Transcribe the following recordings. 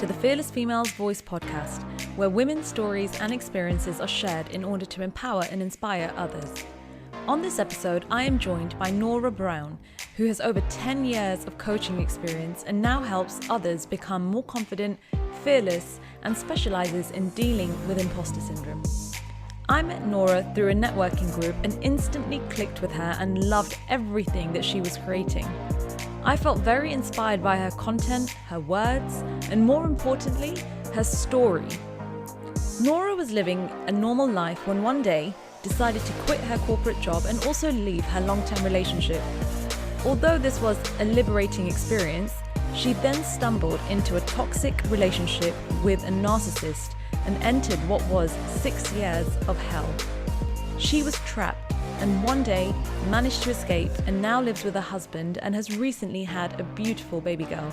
to the Fearless Females Voice podcast, where women's stories and experiences are shared in order to empower and inspire others. On this episode, I am joined by Nora Brown, who has over 10 years of coaching experience and now helps others become more confident, fearless, and specialises in dealing with imposter syndrome. I met Nora through a networking group and instantly clicked with her and loved everything that she was creating. I felt very inspired by her content, her words, and more importantly, her story. Nora was living a normal life when one day decided to quit her corporate job and also leave her long-term relationship. Although this was a liberating experience, she then stumbled into a toxic relationship with a narcissist and entered what was 6 years of hell. She was trapped and one day managed to escape and now lives with her husband and has recently had a beautiful baby girl.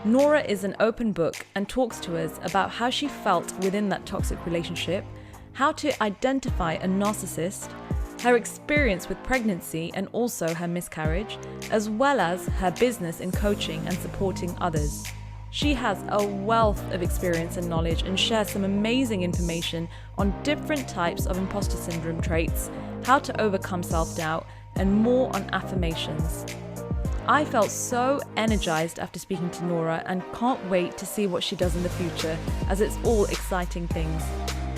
Nora is an open book and talks to us about how she felt within that toxic relationship, how to identify a narcissist, her experience with pregnancy and also her miscarriage, as well as her business in coaching and supporting others. She has a wealth of experience and knowledge and shares some amazing information on different types of imposter syndrome traits, how to overcome self-doubt, and more on affirmations. I felt so energized after speaking to Nora and can't wait to see what she does in the future, as it's all exciting things.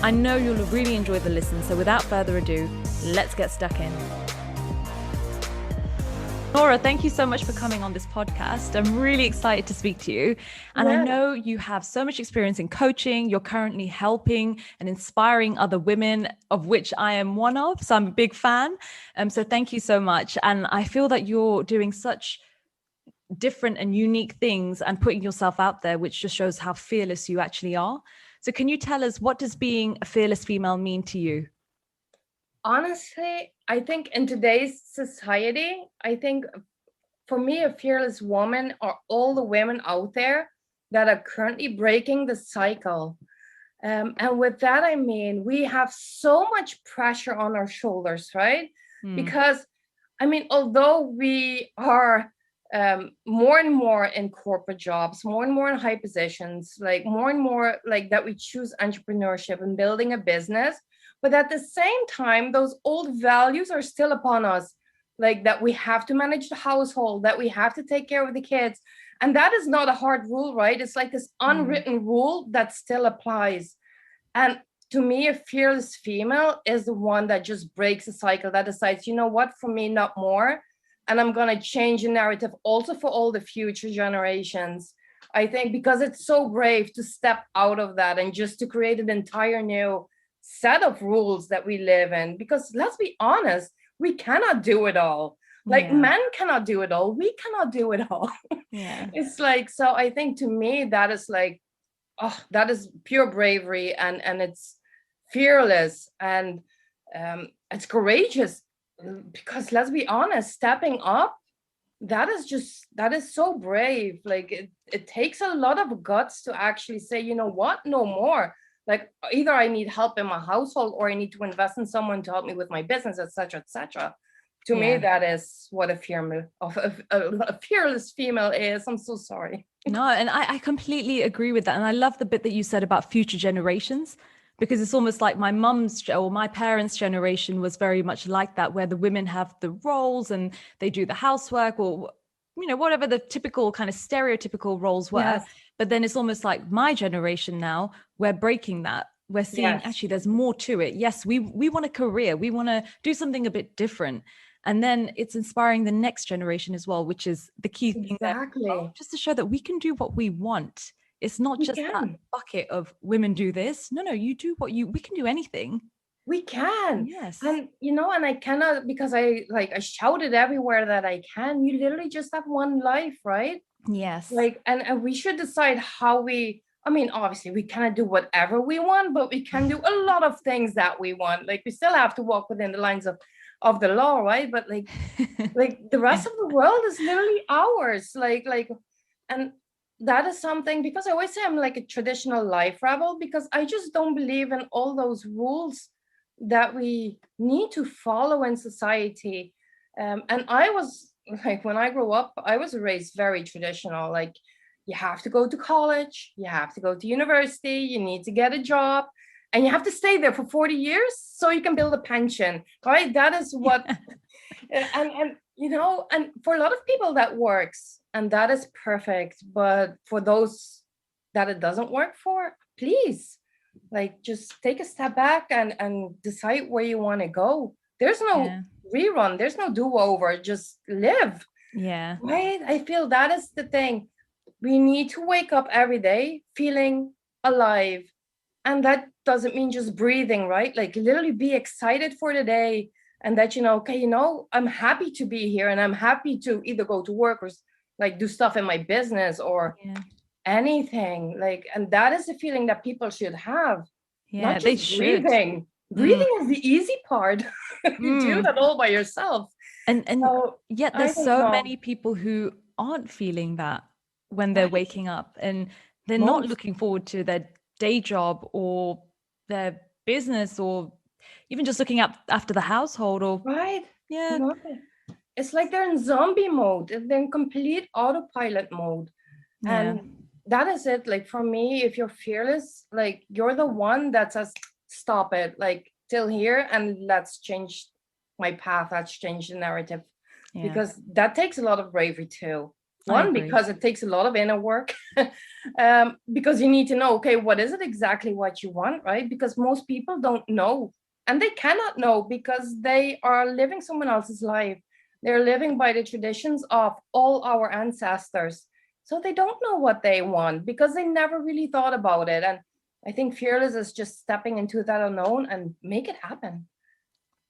I know you'll really enjoy the listen, so without further ado, let's get stuck in. Nora, thank you so much for coming on this podcast. I'm really excited to speak to you. And I know you have so much experience in coaching. You're currently helping and inspiring other women, of which I am one of. So I'm a big fan. So thank you so much. And I feel that you're doing such different and unique things and putting yourself out there, which just shows how fearless you actually are. So can you tell us, what does being a fearless female mean to you? Honestly, I think in today's society, I think for me, a fearless woman are all the women out there that are currently breaking the cycle. And with that, I mean, we have so much pressure on our shoulders, right? Because, I mean, although we are more and more in corporate jobs, more and more in high positions, like more and more like that we choose entrepreneurship and building a business. But at the same time, those old values are still upon us, like that we have to manage the household, that we have to take care of the kids. And that is not a hard rule, right? It's like this unwritten rule that still applies. And to me, a fearless female is the one that just breaks the cycle, that decides, you know what, for me, not more. And I'm going to change the narrative also for all the future generations. I think because it's so brave to step out of that and just to create an entire new set of rules that we live in, because let's be honest, we cannot do it all. Like men cannot do it all, we cannot do it all. It's like, so I think to me that is like, oh, that is pure bravery, and it's fearless, and it's courageous, because let's be honest, stepping up, that is so brave. Like it takes a lot of guts to actually say, you know what, no more. Like either I need help in my household or I need to invest in someone to help me with my business, etc., etc. To me, that is what a fearless female is. I'm so sorry. No, and I completely agree with that. And I love the bit that you said about future generations, because it's almost like my mum's or my parents' generation was very much like that, where the women have the roles and they do the housework, or whatever the typical kind of stereotypical roles were. Yes. But then it's almost like my generation now, we're breaking that. We're seeing actually there's more to it. Yes, we want a career. We want to do something a bit different. And then it's inspiring the next generation as well, which is the key thing. Exactly. Just to show that we can do what we want. It's not just that bucket of women do this. No, you do we can do anything. We can. Yes. And, and I cannot, because I shouted everywhere that I can. You literally just have one life, right? Yes. Like, and we should decide how obviously we cannot do whatever we want, but we can do a lot of things that we want. Like we still have to walk within the lines of the law, right? But like the rest of the world is literally ours. And that is something, because I always say I'm like a traditional life rebel, because I just don't believe in all those rules that we need to follow in society. And I was like, when I grew up, I was raised very traditional. Like, you have to go to college, you have to go to university, you need to get a job, and you have to stay there for 40 years so you can build a pension, right? That is what, and and for a lot of people that works, and that is perfect. But for those that it doesn't work for, please, like, just take a step back and decide where you want to go. There's no rerun, there's no do-over, just live. Yeah. Right? I feel that is the thing. We need to wake up every day feeling alive. And that doesn't mean just breathing, right? Like, literally be excited for the day, and that, okay, I'm happy to be here, and I'm happy to either go to work or like do stuff in my business or anything. Like, and that is the feeling that people should have. Yeah, Not they just should. breathing. Breathing is the easy part. You do that all by yourself. And So, yet I there's don't so know. many people who aren't feeling that when they're waking up, and they're not Most. looking forward to their day job or their business, or even just looking up after the household, or Right? yeah. Nothing. It's like they're in zombie mode. They're in complete autopilot mode. And that is it. Like, for me, if you're fearless, like, you're the one that says, stop it, like, till here, and let's change my path. Let's change the narrative. Because that takes a lot of bravery too. One, because it takes a lot of inner work. Because you need to know, okay, what is it exactly what you want, right? Because most people don't know, and they cannot know, because they are living someone else's life. They're living by the traditions of all our ancestors. So they don't know what they want because they never really thought about it. And I think fearless is just stepping into that unknown and make it happen.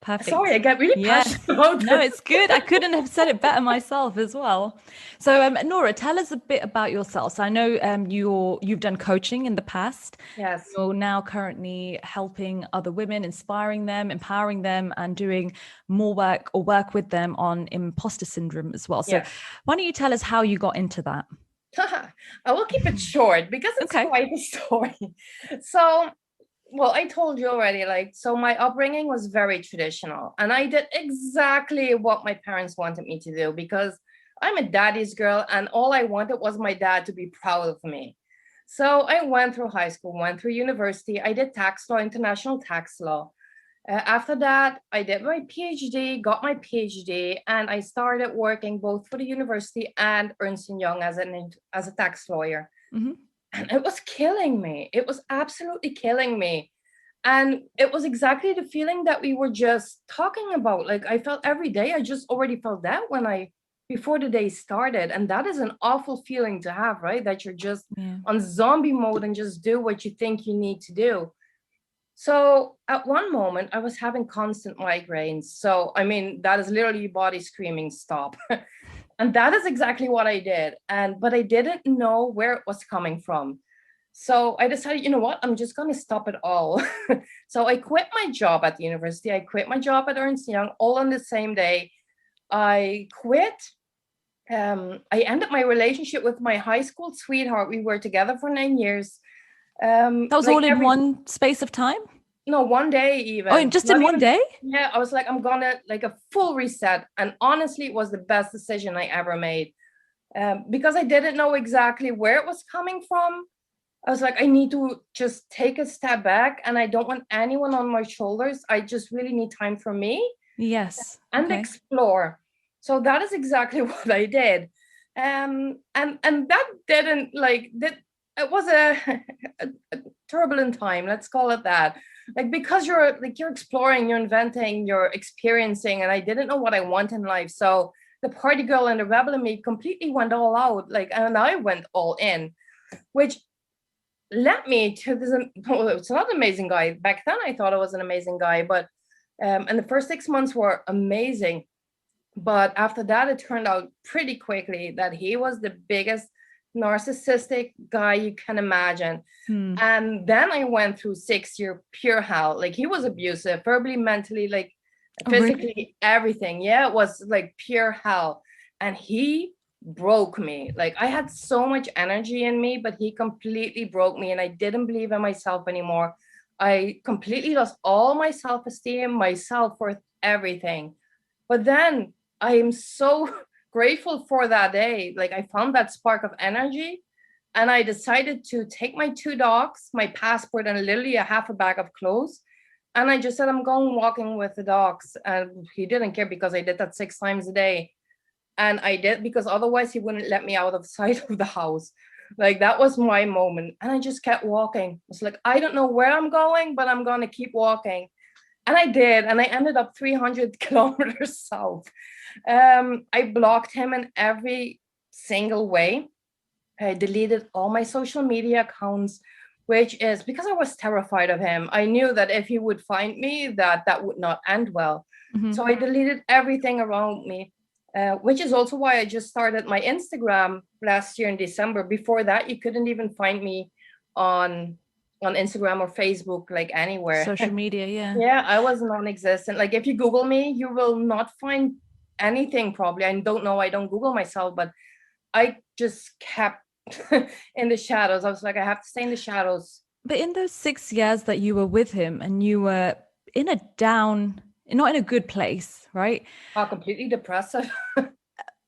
Perfect. Sorry, I get really passionate about No, this. it's good. I couldn't have said it better myself as well. So, Nora, tell us a bit about yourself. So I know you've done coaching in the past. Yes. You're now currently helping other women, inspiring them, empowering them, and doing more work with them on imposter syndrome as well. So why don't you tell us how you got into that? I will keep it short because it's quite a story. So, well, I told you already, like, so my upbringing was very traditional, and I did exactly what my parents wanted me to do, because I'm a daddy's girl, and all I wanted was my dad to be proud of me. So I went through high school, went through university. I did tax law, international tax law. After that, I did my PhD, got my PhD, and I started working both for the university and Ernst & Young as a tax lawyer. Mm-hmm. And it was killing me. It was absolutely killing me. And it was exactly the feeling that we were just talking about. Like, I felt every day, I just already felt that before the day started. And that is an awful feeling to have, right? That you're just on zombie mode and just do what you think you need to do. So at one moment, I was having constant migraines. So, I mean, that is literally your body screaming, stop. And that is exactly what I did. But I didn't know where it was coming from. So I decided, you know what, I'm just going to stop it all. So I quit my job at the university. I quit my job at Ernst & Young all on the same day. I quit. I ended my relationship with my high school sweetheart. We were together for 9 years. That was all in one space of time? No, one day even. Oh, just in one day? Yeah, I was like, I'm gonna, like, a full reset. And honestly, it was the best decision I ever made, because I didn't know exactly where it was coming from. I was like, I need to just take a step back, and I don't want anyone on my shoulders. I just really need time for me. Yes. And explore. So that is exactly what I did. And that didn't, like, that it was a turbulent time, let's call it that. Like, because you're exploring, you're inventing, you're experiencing, and I didn't know what I want in life. So the party girl and the rebel in me completely went all out, like, and I went all in, which led me to this. It's not an amazing guy. Back then, I thought I was an amazing guy, but and the first 6 months were amazing. But after that, it turned out pretty quickly that he was the biggest narcissistic guy you can imagine. And then I went through 6 year pure hell. Like, he was abusive, verbally, mentally, like, physically, everything. Yeah, it was like pure hell. And he broke me. Like, I had so much energy in me, but he completely broke me, and I didn't believe in myself anymore. I completely lost all my self-esteem, my self-worth, everything. But then I am so grateful for that day. Like, I found that spark of energy, And I decided to take my 2 dogs, my passport, and literally a half a bag of clothes. And I just said, I'm going walking with the dogs. And he didn't care because I did that 6 times a day. And I did because otherwise he wouldn't let me out of sight of the house. Like that was my moment. And I just kept walking. It's like, I don't know where I'm going, but I'm going to keep walking. And I did. And I ended up 300 kilometers south. I blocked him in every single way. I deleted all my social media accounts, which is because I was terrified of him. I knew that if he would find me, that would not end well. Mm-hmm. So I deleted everything around me, which is also why I just started my Instagram last year in December. Before that, you couldn't even find me on Instagram or Facebook, like anywhere. Social media, yeah. Yeah, I was non-existent. Like if you Google me, you will not find anything probably. I don't know. I don't Google myself, but I just kept in the shadows. I was like, I have to stay in the shadows. But in those 6 years that you were with him and you were in a down, not in a good place, right? Completely depressive.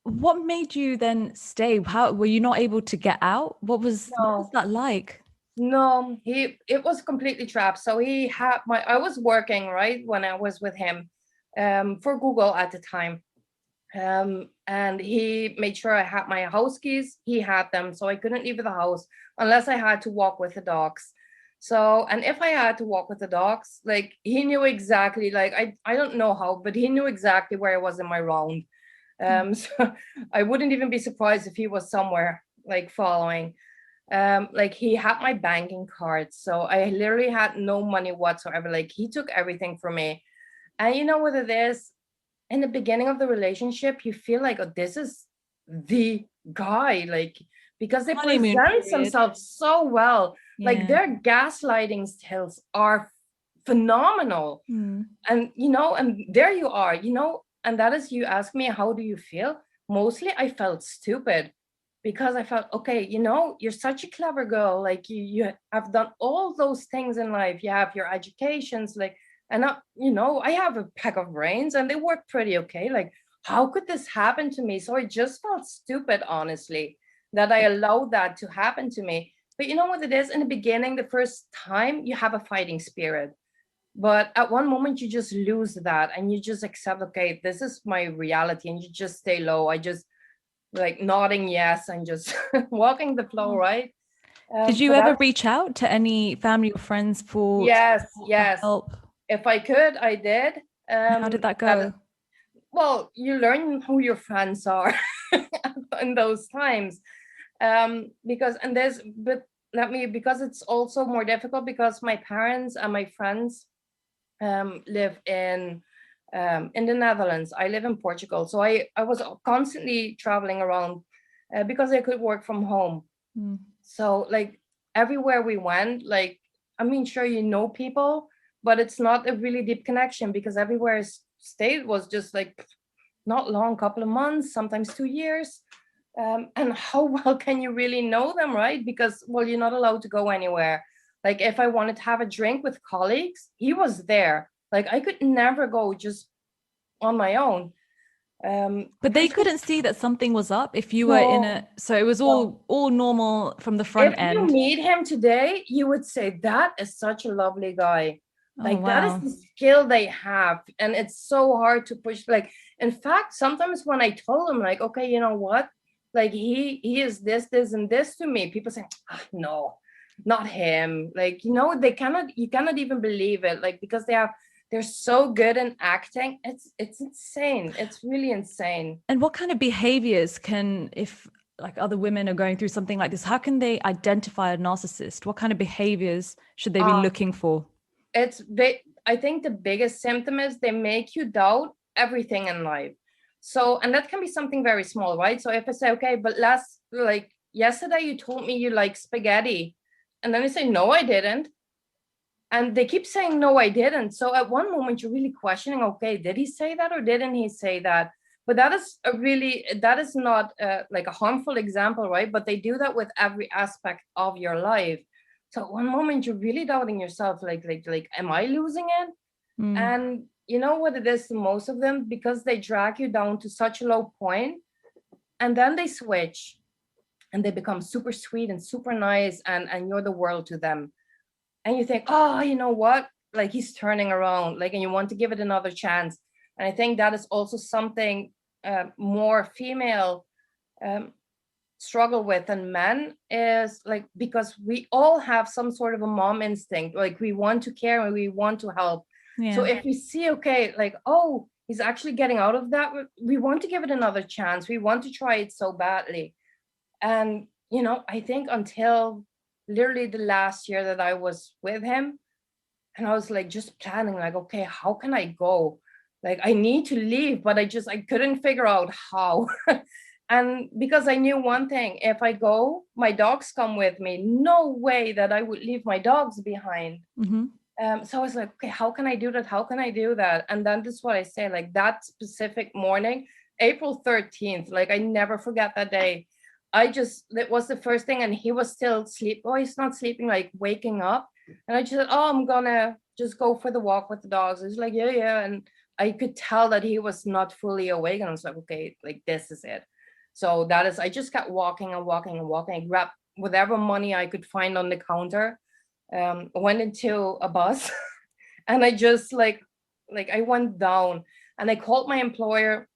What made you then stay? How were you not able to get out? What was that like? No, it was completely trapped. So he had I was working, right, when I was with him, for Google at the time. And he made sure I had my house keys. He had them, so I couldn't leave the house unless I had to walk with the dogs. So, and if I had to walk with the dogs, like he knew exactly, like I don't know how, but he knew exactly where I was in my round. So I wouldn't even be surprised if he was somewhere like following. Like he had my banking cards, so I literally had no money whatsoever. Like he took everything from me. And you know what it is? In the beginning of the relationship, you feel like, oh, this is the guy, like, because they present themselves so well. Like their gaslighting skills are phenomenal. And and there you are, and that is, you ask me, how do you feel? Mostly I felt stupid because I felt, okay, you're such a clever girl. Like you have done all those things in life. You have your educations, like, and I have a pack of brains and they work pretty okay. Like, how could this happen to me? So I just felt stupid, honestly, that I allowed that to happen to me. But you know what it is? In the beginning, the first time, you have a fighting spirit. But at one moment, you just lose that and you just accept, okay, this is my reality. And you just stay low. I just like nodding yes and just walking the flow, right? Did you ever reach out to any family or friends for help? If I could, I did. How did that go? Well, you learn who your friends are in those times. Because it's also more difficult because my parents and my friends live in the Netherlands. I live in Portugal. So I was constantly traveling around because I could work from home. So like everywhere we went, like, I mean, sure, people, but it's not a really deep connection because everywhere I stayed was just like not long, couple of months, sometimes 2 years. And how well can you really know them, right? Because, well, you're not allowed to go anywhere. Like if I wanted to have a drink with colleagues, he was there. Like I could never go just on my own. But they couldn't see that something was up if you were so it was all normal from the front end. If you meet him today, you would say that is such a lovely guy. Like that is the skill they have. And it's so hard to push. Like, in fact, sometimes when I told him, like, okay, you know what? Like he is this, and this to me, people say, no, not him. Like, you cannot even believe it. Like, because they're so good in acting. It's insane. It's really insane. And what kind of behaviors if like other women are going through something like this, how can they identify a narcissist? What kind of behaviors should they be looking for? I think the biggest symptom is they make you doubt everything in life. So, and that can be something very small, right? So if I say, okay, but yesterday you told me you like spaghetti, and then I say, no, I didn't. And they keep saying, no, I didn't. So at one moment you're really questioning, okay, did he say that or didn't he say that? But that is not like a harmful example, right? But they do that with every aspect of your life. So at one moment you're really doubting yourself, like, am I losing it? And you know what it is to most of them? Because they drag you down to such a low point and then they switch. and they become super sweet and super nice, and you're the world to them. And you think, oh, you know what? Like, he's turning around, like, and you want to give it another chance. And I think that is also something more female struggle with than men, is like, because we all have some sort of a mom instinct, like we want to care and we want to help. Yeah. So if we see, okay, like, oh, he's actually getting out of that, we want to give it another chance. We want to try it so badly. And, you know, I think until literally the last year that I was with him, and I was like just planning, like, okay, how can I go? Like, I need to leave, but I couldn't figure out how. And because I knew one thing, if I go, my dogs come with me. No way that I would leave my dogs behind. So I was like, okay, how can I do that? How can I do that? And then this is what I say, like, that specific morning, April 13th, like, I never forget that day. It was the first thing, and he was still asleep. Oh, he's not sleeping, like waking up. And I just said, oh, I'm gonna just go for the walk with the dogs. He's like, yeah. And I could tell that he was not fully awake. And I was like, okay, like, this is it. So I just kept walking and walking and walking. I grabbed whatever money I could find on the counter, went into a bus, and I just like I went down, and I called my employer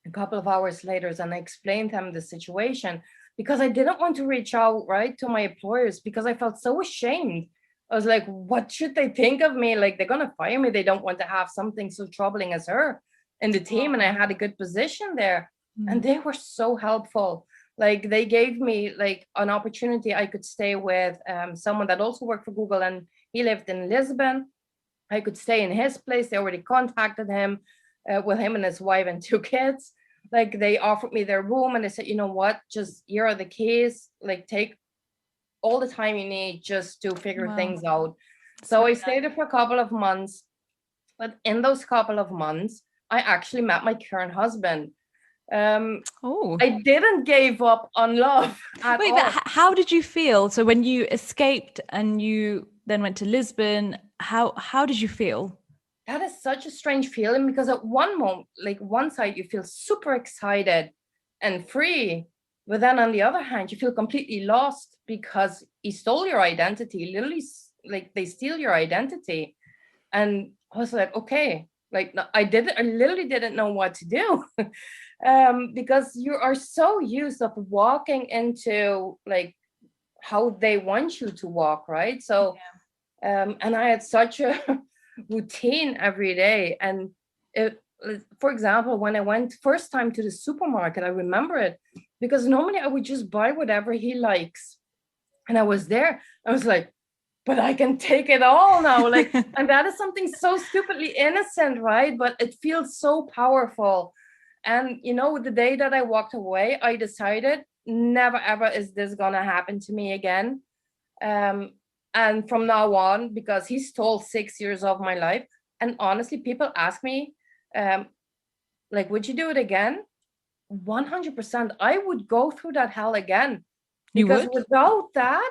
a couple of hours later, and I explained to him the situation, because I didn't want to reach out right to my employers, because I felt so ashamed. I was like, what should they think of me? Like, they're gonna fire me. They don't want to have something so troubling as her in the team. And I had a good position there. And they were so helpful. Like, they gave me like an opportunity. I could stay with someone that also worked for Google, and he lived in Lisbon. I could stay in his place. They already contacted him with him and his wife and 2 kids. Like, they offered me their room, and they said, you know what, just here are the keys, like, take all the time you need just to figure things out. So I stayed there for a couple of months. But in those couple of months, I actually met my current husband. I didn't give up on love at all. But how did you feel? So when you escaped and you then went to Lisbon, how did you feel? That is such a strange feeling, because at one moment, like, one side you feel super excited and free, but then on the other hand you feel completely lost, because he stole your identity, literally. Like, they steal your identity. And I was like, okay, like, I literally didn't know what to do. Because you are so used of walking into like how they want you to walk, right? So and I had such a routine every day. And for example, when I went first time to the supermarket, I remember it, because normally I would just buy whatever he likes. And I was there, I was like, but I can take it all now. Like, and that is something so stupidly innocent, right? But it feels so powerful. And, you know, the day that I walked away, I decided never, ever is this gonna happen to me again. And from now on, because he stole 6 years of my life. And honestly, people ask me, like, would you do it again? 100%. I would go through that hell again. Because without that,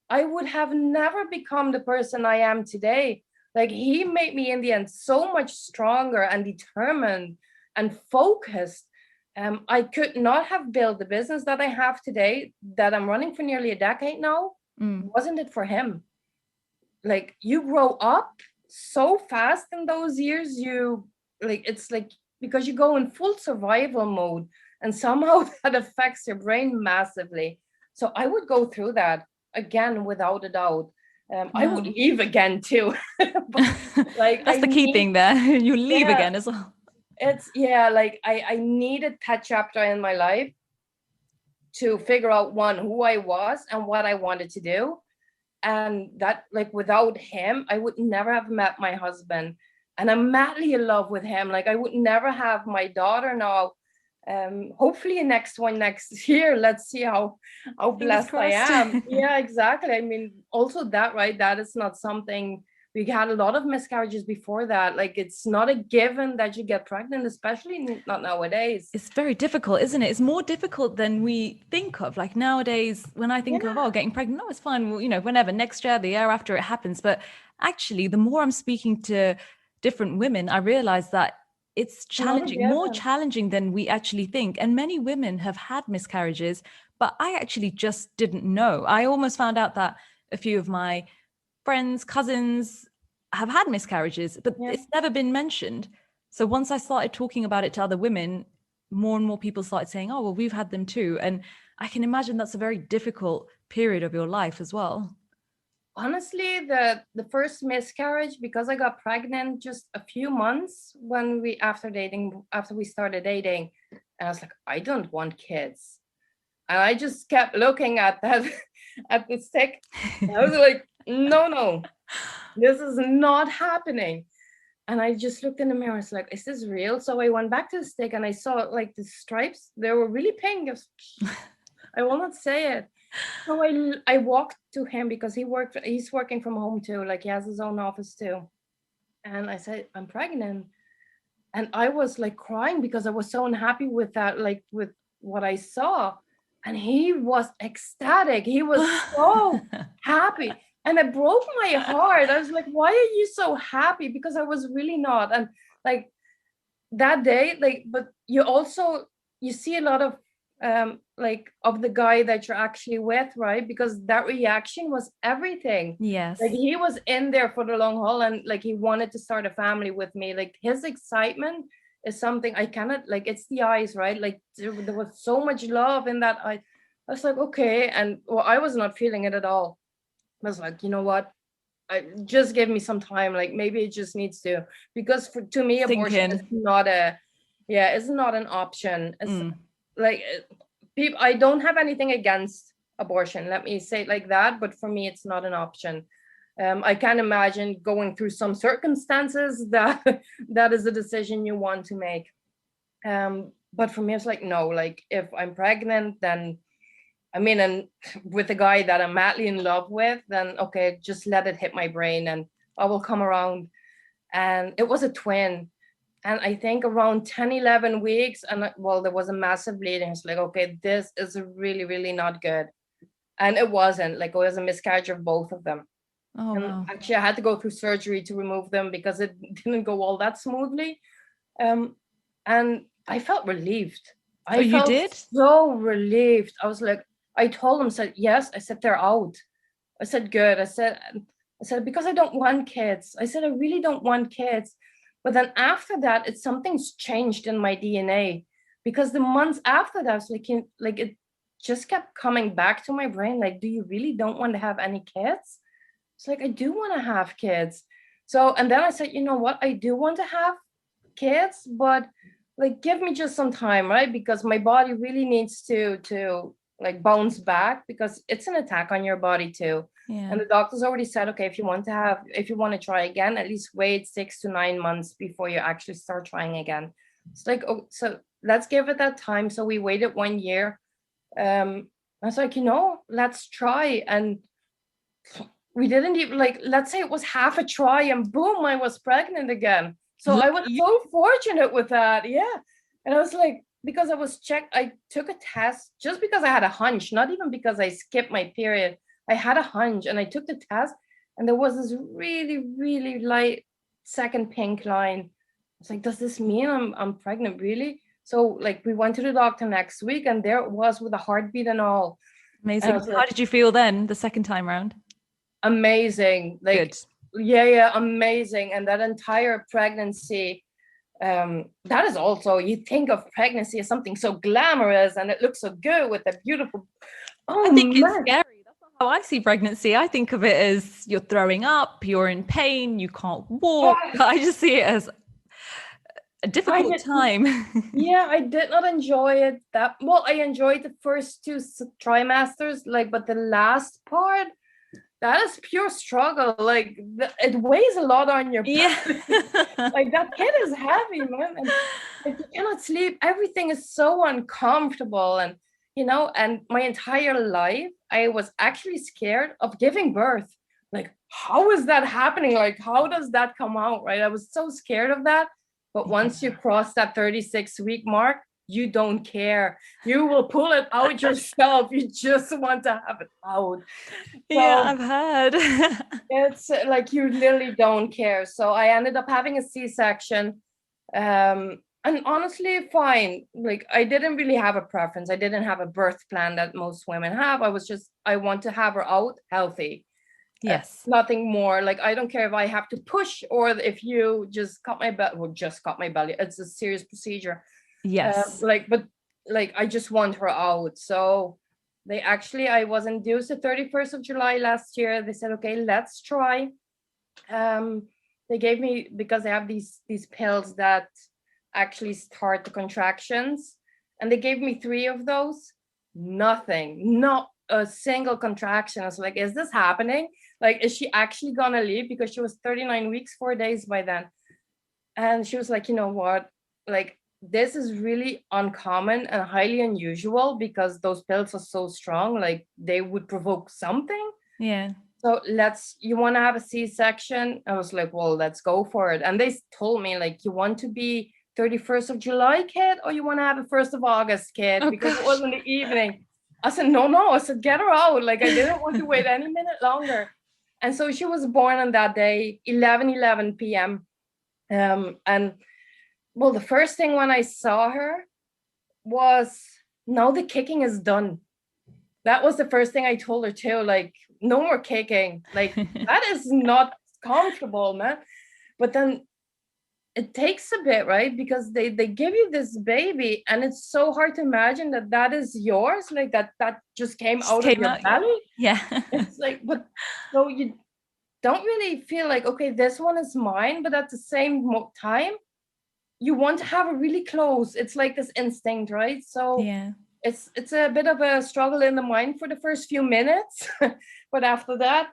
I would have never become the person I am today. Like, he made me in the end so much stronger and determined and focused. I could not have built the business that I have today, that I'm running for nearly a decade now. Wasn't it for him? Like, you grow up so fast in those years. It's like, because you go in full survival mode, and somehow that affects your brain massively. So I would go through that again, without a doubt. I would leave again too. But, like, that's the key thing there. You leave again as well. It's like I needed that chapter in my life to figure out, one, who I was and what I wanted to do. And that, like, without him, I would never have met my husband. And I'm madly in love with him. Like, I would never have my daughter now. Hopefully next year. Let's see how blessed I am. Yeah, exactly. I mean, also that, right, that is not something. We had a lot of miscarriages before that. Like, it's not a given that you get pregnant, especially not nowadays. It's very difficult, isn't it? It's more difficult than we think of. Like, nowadays, when I think of getting pregnant, no, it's fine. Well, you know, whenever, next year, the year after, it happens. But actually, the more I'm speaking to different women, I realize that it's challenging, more challenging than we actually think. And many women have had miscarriages, but I actually just didn't know. I almost found out that a few of my friends, cousins have had miscarriages, but it's never been mentioned. So once I started talking about it to other women, more and more people started saying, oh, well, we've had them too. And I can imagine that's a very difficult period of your life as well. Honestly, the first miscarriage, because I got pregnant just a few months after we started dating, and I was like, I don't want kids. And I just kept looking at that at the stick. I was like, no, this is not happening. And I just looked in the mirror. I was like, is this real? So I went back to the stick and I saw like the stripes. They were really pink. I will not say it. So I walked to him because he's working from home too. Like he has his own office too. And I said, I'm pregnant. And I was like crying because I was so unhappy with that, like with what I saw. And he was ecstatic. He was so happy. And it broke my heart. I was like, why are you so happy? Because I was really not. And like that day, like, but you see a lot of like of the guy that you're actually with, right? Because that reaction was everything. Yes. Like he was in there for the long haul and like he wanted to start a family with me. Like his excitement is something I cannot, like, it's the eyes, right? Like there was so much love in that eye. I was like, okay. And well, I was not feeling it at all. I was like, you know what? Just give me some time. Like maybe it just needs to, because to me, abortion is not it's not an option. It's like people, I don't have anything against abortion. Let me say it like that. But for me, it's not an option. I can imagine going through some circumstances that that is a decision you want to make. But for me, it's like, no, like if I'm pregnant, then I mean, and with a guy that I'm madly in love with, then okay, just let it hit my brain and I will come around. And it was a twin. And I think around 10, 11 weeks, and well, there was a massive bleeding. It's like, okay, this is really, really not good. And it wasn't, like, it was a miscarriage of both of them. Oh, and wow. Actually, I had to go through surgery to remove them because it didn't go all that smoothly. And I felt relieved. I felt you did? so relieved. I was like, I told him, said, yes. I said, they're out. I said, good. I said, because I don't want kids. I said, I really don't want kids. But then after that, something's changed in my DNA, because the months after that, like it just kept coming back to my brain. Like, do you really don't want to have any kids? It's like, I do want to have kids. So, and then I said, you know what? I do want to have kids, but like, give me just some time, right? Because my body really needs to like bounce back, because it's an attack on your body too. Yeah. And the doctors already said, okay, if you want to try again, at least wait 6 to 9 months before you actually start trying again. It's like, oh, so let's give it that time. So we waited 1 year. I was like, let's try. And we didn't even, like, let's say it was half a try and boom, I was pregnant again. So I was so fortunate with that. Yeah. And I was like, because I took a test just because I had a hunch, not even because I skipped my period. I had a hunch and I took the test and there was this really, really light second pink line. I was like, does this mean I'm pregnant, really? So like we went to the doctor next week and there it was with a heartbeat and all. Amazing. How did you feel then the second time round? Amazing. Like, good. Yeah, amazing. And that entire pregnancy, that is also, you think of pregnancy as something so glamorous and it looks so good with a beautiful, I think it's scary. That's not how I see pregnancy. I think of it as you're throwing up, you're in pain, you can't walk. I just see it as a difficult time. Yeah, I did not enjoy it that well. I enjoyed the first 2 trimesters, like, but the last part, that is pure struggle. Like it weighs a lot on your back. Like that kid is heavy, man. And like, you cannot sleep. Everything is so uncomfortable. And and my entire life, I was actually scared of giving birth. Like, how is that happening? Like, how does that come out? Right. I was so scared of that. But once you cross that 36-week mark, you don't care. You will pull it out yourself. You just want to have it out. So, I've heard. It's like you literally don't care. So I ended up having a C-section. And honestly, fine. Like, I didn't really have a preference. I didn't have a birth plan that most women have. I want to have her out healthy. Yes. Nothing more. Like, I don't care if I have to push or if you just cut my belly. Well, just cut my belly. It's a serious procedure. Yes. But I just want her out. So I wasn't due the 31st of July last year. They said, okay, let's try. They gave me, because they have these pills that actually start the contractions, and they gave me 3 of those. Nothing, not a single contraction. I was like, is this happening? Like, is she actually gonna leave? Because she was 39 weeks 4 days by then. And she was like, you know what, like, this is really uncommon and highly unusual, because those pills are so strong, like they would provoke something. Yeah. So you want to have a C-section? I was like, well, let's go for it. And they told me, like, you want to be 31st of July kid, or you want to have a 1st of August kid? Because it was in the evening. I said, no. I said, get her out. Like, I didn't want to wait any minute longer. And so she was born on that day, 11 p.m. And well, the first thing when I saw her was, now the kicking is done. That was the first thing I told her too. Like, no more kicking. Like, that is not comfortable, man. But then it takes a bit, right? Because they give you this baby, and it's so hard to imagine that is yours. Like, that just came out of your belly. Yeah. It's like, but so you don't really feel like, okay, this one is mine. But at the same time, you want to have it really close. It's like this instinct, right? So Yeah. it's a bit of a struggle in the mind for the first few minutes, but after that,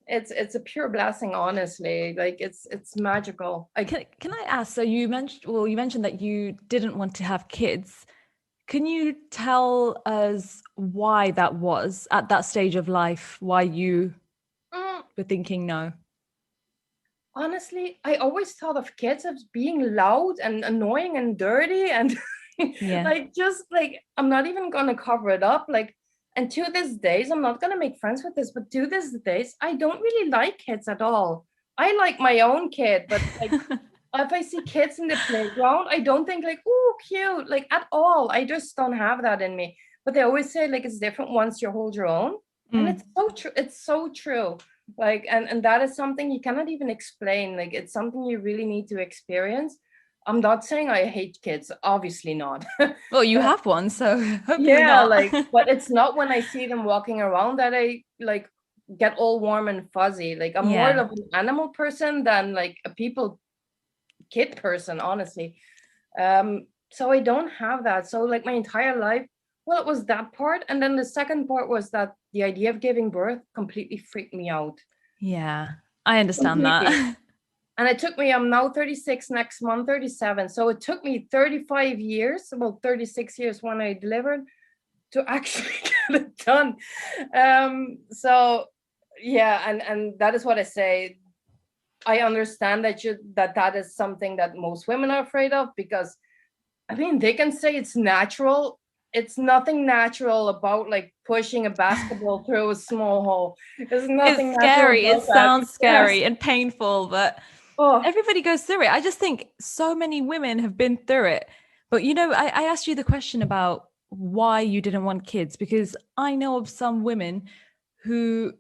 it's a pure blessing, honestly. Like, it's magical. Can I ask, so you mentioned that you didn't want to have kids. Can you tell us why that was at that stage of life, why you were thinking no? Honestly, I always thought of kids as being loud and annoying and dirty and Yeah. like, just like, I'm not even gonna cover it up. Like, and to this days, I'm not gonna make friends with this, but to this days, I don't really like kids at all. I like my own kid, but like, if I see kids in the playground, I don't think like, oh, cute, like, at all. I just don't have that in me. But they always say, like, it's different once you hold your own. And it's so true. It's so true. Like, and that is something you cannot even explain. Like, it's something you really need to experience. I'm not saying I hate kids, obviously not. Well, you have one, so hopefully Yeah, not. like, but it's not when I see them walking around that I like get all warm and fuzzy. Like, I'm more Yeah. of an animal person than like a people kid person, honestly. So I don't have that. So like my entire life, well, it was that part. And then the second part was that the idea of giving birth completely freaked me out. Yeah, I understand Completely. that. And it took me, I'm now 36, next month 37. So it took me 35 years, about 36 years when I delivered, to actually get it done. So yeah, and that is what I say. I understand that is something that most women are afraid of, because I mean, they can say it's natural. It's nothing natural about like pushing a basketball through a small hole. There's nothing It's natural scary. It about that. sounds scary and painful, but Oh, everybody goes through it. I just think so many women have been through it. But you know, I asked you the question about why you didn't want kids, because I know of some women who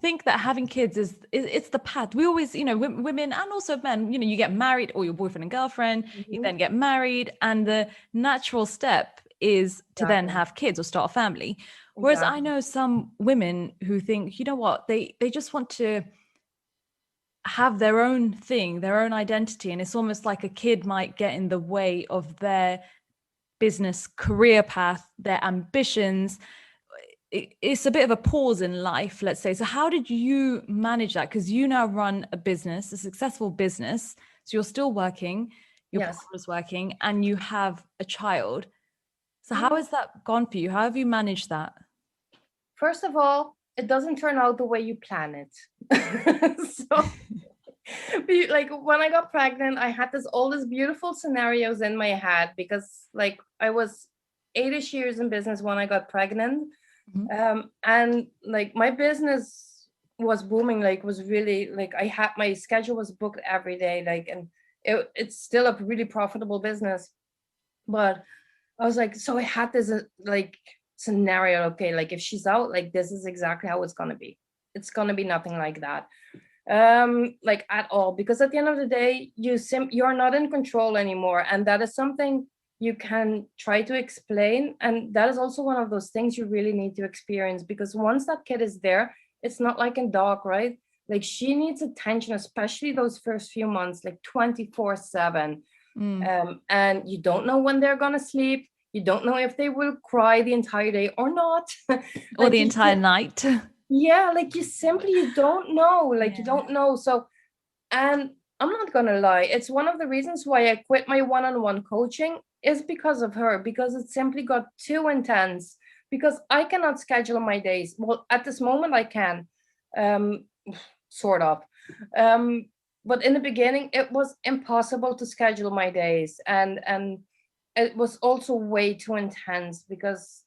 think that having kids is it's the path. We always, you know, women and also men, you know, you get married, or your boyfriend and girlfriend, you then get married, and the natural step is to then have kids or start a family. Whereas I know some women who think, you know what, they just want to have their own thing, their own identity, and it's almost like a kid might get in the way of their business career path, their ambitions. It's a bit of a pause in life, let's say. So how did you manage that? Because you now run a business, a successful business. So you're still working, your partner's working, and you have a child. So how has that gone for you? How have you managed that? First of all, it doesn't turn out the way you plan it. So like when I got pregnant, I had all these beautiful scenarios in my head, because like I was 8-ish years in business when I got pregnant. And like my business was booming, like was really like I had my schedule was booked every day, like, and it's still a really profitable business. But I was like, so I had this like scenario. Okay, like if she's out, like this is exactly how it's gonna be. It's gonna be nothing like that, like at all. Because at the end of the day, you're not in control anymore, and that is something you can try to explain. And that is also one of those things you really need to experience, because once that kid is there, it's not like a dog, right? Like she needs attention, especially those first few months, like 24/7. And you don't know when they're gonna sleep. You don't know if they will cry the entire day or not. Or the entire night. Yeah, like you don't know. Like you don't know. So, and I'm not gonna lie, it's one of the reasons why I quit my one-on-one coaching is because of her, because it simply got too intense. Because I cannot schedule my days. Well, at this moment I can, um, sort of. But in the beginning, it was impossible to schedule my days, and it was also way too intense. Because,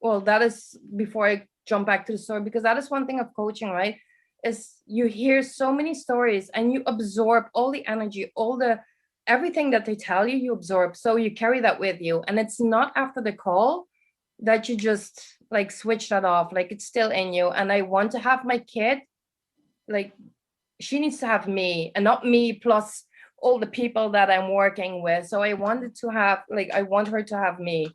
well, that is before I jump back to the story, because that is one thing of coaching, right? Is you hear so many stories and you absorb all the energy, all the everything that they tell you, you absorb. So you carry that with you, and it's not after the call that you just like switch that off. Like it's still in you. And I want to have my kid, like she needs to have me and not me plus all the people that I'm working with. So I wanted to have, like, I want her to have me.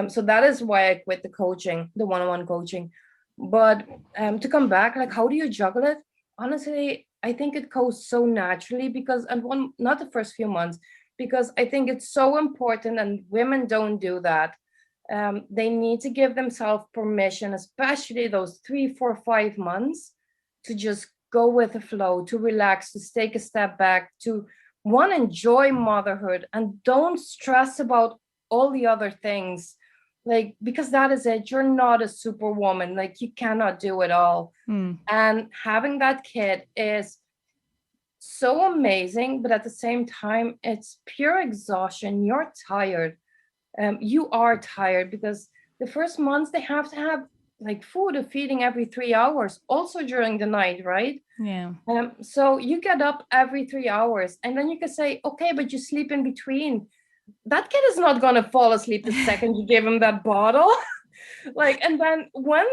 So that is why I quit the coaching, the one-on-one coaching. But to come back, like, how do you juggle it? Honestly, I think it goes so naturally, because, and one, not the first few months, because I think it's so important, and women don't do that. They need to give themselves permission, especially those 3, 4, 5 months, to just go with the flow, to relax, to take a step back, to one, enjoy motherhood, and don't stress about all the other things. Like, because that is it. You're not a superwoman. Like, you cannot do it all. And having that kid is so amazing, but at the same time, it's pure exhaustion. You're tired. You are tired, because the first months they have to have like food or feeding every 3 hours, also during the night, right? Yeah. So you get up every 3 hours, and then you can say, okay, but you sleep in between. That kid is not going to fall asleep the second you give him that bottle. Like, and then when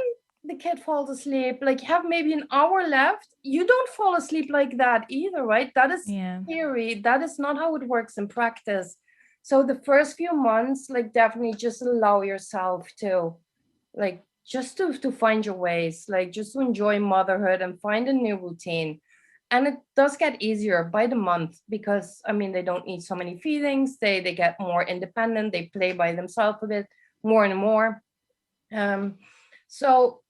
the kid falls asleep, like you have maybe an hour left, you don't fall asleep like that either, right? That is theory. That is not how it works in practice. So the first few months, like, definitely just allow yourself to, like, just to find your ways, like just to enjoy motherhood and find a new routine. And it does get easier by the month, because I mean, they don't need so many feedings. They get more independent. They play by themselves a bit more and more. So,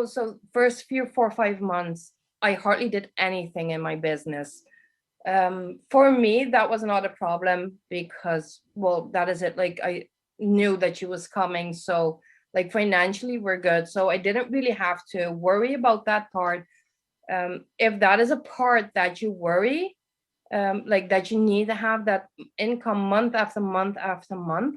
so first few 4 or 5 months, I hardly did anything in my business. For me, that was not a problem, because, well, that is it. Like, I knew that she was coming. So, like, financially, we're good. So I didn't really have to worry about that part. If that is a part that you worry, like that you need to have that income month after month after month,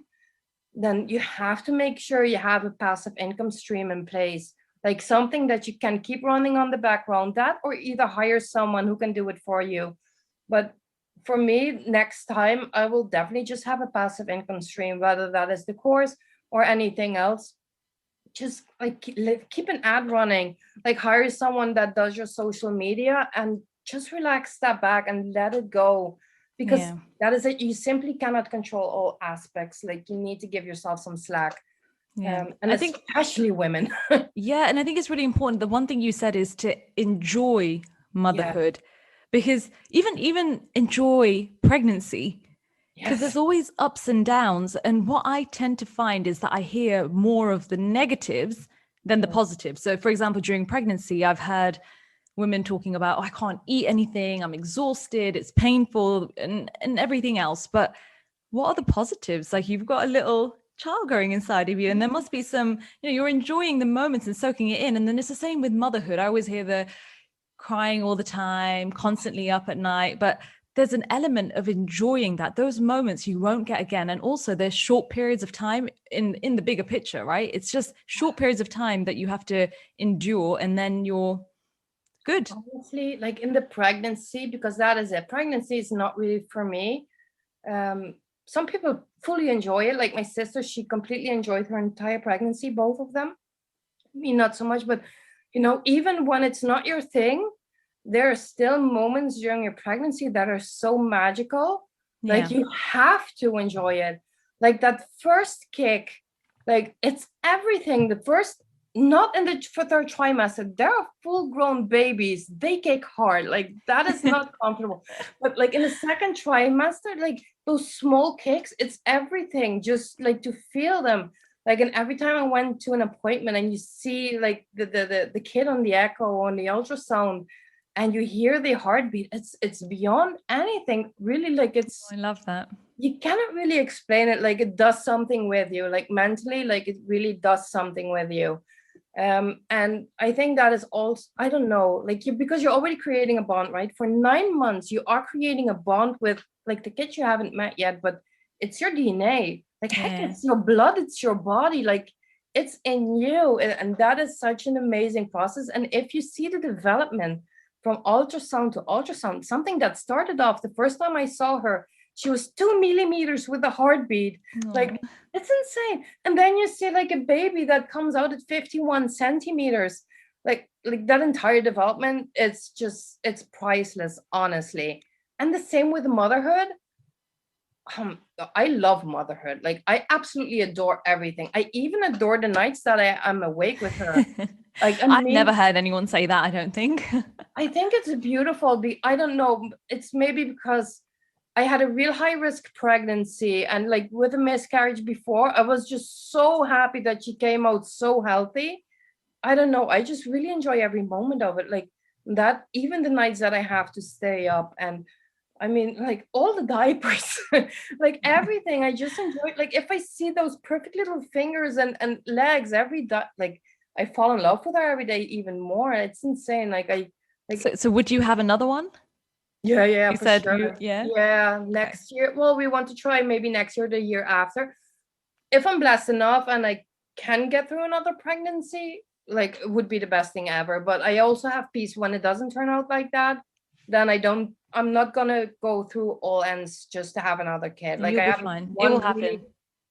then you have to make sure you have a passive income stream in place, like something that you can keep running on the background, that, or either hire someone who can do it for you. But for me, next time, I will definitely just have a passive income stream, whether that is the course or anything else. Just like keep an ad running, like hire someone that does your social media, and just relax, step back and let it go. Because that is it. You simply cannot control all aspects. Like, you need to give yourself some slack. And I think especially women. And I think it's really important. The one thing you said is to enjoy motherhood, because even enjoy pregnancy, because there's always ups and downs. And what I tend to find is that I hear more of the negatives than the positives. So, for example, during pregnancy, I've heard women talking about, oh, I can't eat anything, I'm exhausted, it's painful, and everything else. But what are the positives? Like, you've got a little child growing inside of you, and there must be some, you're enjoying the moments and soaking it in. And then it's the same with motherhood. I always hear the crying all the time, constantly up at night, but there's an element of enjoying that. Those moments you won't get again. And also there's short periods of time in the bigger picture, right? It's just short periods of time that you have to endure, and then you're Good. Honestly, like in the pregnancy, because that is it. Pregnancy is not really for me. Some people fully enjoy it. Like my sister, she completely enjoyed her entire pregnancy, both of them. Me, not so much, but even when it's not your thing, there are still moments during your pregnancy that are so magical. Like you have to enjoy it. Like that first kick, like it's everything. The first, not in the third trimester, there are full-grown babies. They kick hard. Like that is not comfortable. But like in the second trimester, like those small kicks, it's everything. Just like to feel them. Like, and every time I went to an appointment and you see like the kid on the echo, on the ultrasound, and you hear the heartbeat, it's beyond anything, really. Like I love that. you cannot really explain it. Like it does something with you, like mentally, like it really does something with you. And I think that is also, I don't know, like because you're already creating a bond, right? For 9 months, you are creating a bond with like the kids you haven't met yet, but it's your DNA. Like heck, it's your blood, it's your body, like it's in you. And that is such an amazing process. And if you see the development from ultrasound to ultrasound, something that started off the first time I saw her, she was 2 millimeters with a heartbeat. Like it's insane. And then you see like a baby that comes out at 51 centimeters. Like that entire development, it's priceless, honestly. And the same with motherhood. I love motherhood. Like I absolutely adore everything. I even adore the nights that I'm awake with her. Like I've never heard anyone say that, I don't think. I think it's beautiful. I don't know. It's maybe because I had a real high risk pregnancy, and like with a miscarriage before, I was just so happy that she came out so healthy. I don't know. I just really enjoy every moment of it. Like that, even the nights that I have to stay up, and I mean, like all the diapers, like everything. I just enjoy it. Like if I see those perfect little fingers and legs like I fall in love with her every day even more. It's insane. So would you have another one? Yeah, You for said sure. yeah. Next year. Well, we want to try maybe next year, the year after. If I'm blessed enough and I can get through another pregnancy, like it would be the best thing ever. But I also have peace when it doesn't turn out like that. Then I'm not gonna go through all ends just to have another kid. Like You'll I be have fine. It one will really,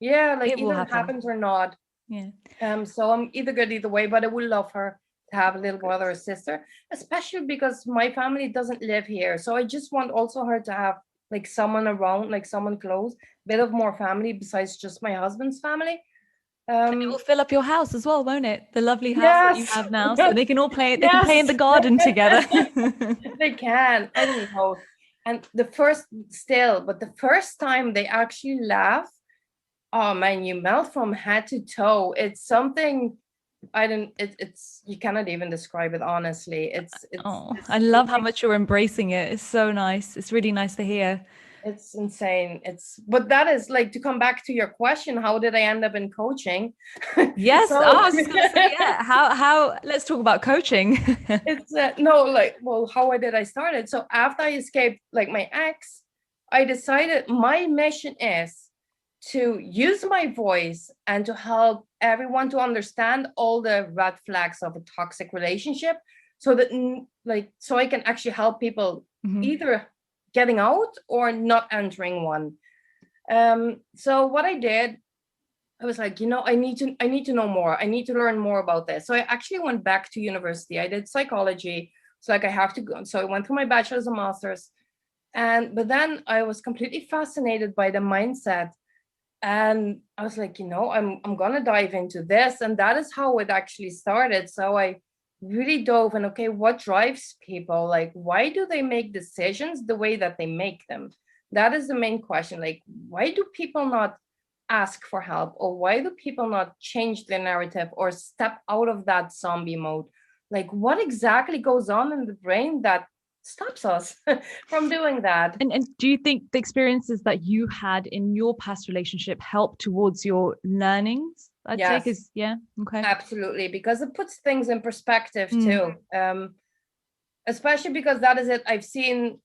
happen. like It will either it happen. happens or not. Yeah. So I'm either good either way, but I would love her to have a little brother or sister, especially because my family doesn't live here. So I just want also her to have like someone around, like someone close, bit of more family besides just my husband's family. And it will fill up your house as well, won't it? The lovely house that you Yes. have now. So they can all play, they can play in Yes. the garden together. They can. I don't know. And but the first time they actually laugh, oh man, you melt from head to toe. It's something it's you cannot even describe it, honestly. I love how much you're embracing it. It's so nice. It's really nice to hear. It's insane. But that is like, to come back to your question, how did I end up in coaching? Yes. So, I was just gonna say, yeah. How let's talk about coaching. it's no, like, well, how did I start it? So after I escaped like my ex, I decided my mission is to use my voice and to help everyone to understand all the red flags of a toxic relationship, so that so I can actually help people either getting out or not entering one. So what I did, I was like, I need to know more. I need to learn more about this. So I actually went back to university. I did psychology. So like I have to go. So I went through my bachelor's and master's. But then I was completely fascinated by the mindset. And I was like, I'm gonna dive into this. And that is how it actually started. So I really dove in, okay, what drives people? Like, why do they make decisions the way that they make them? That is the main question. Like, why do people not ask for help? Or why do people not change their narrative or step out of that zombie mode? Like, what exactly goes on in the brain that stops us from doing that? And do you think the experiences that you had in your past relationship help towards your learnings? I'd say, because okay. Absolutely, because it puts things in perspective too. Especially because that is it. I've seen,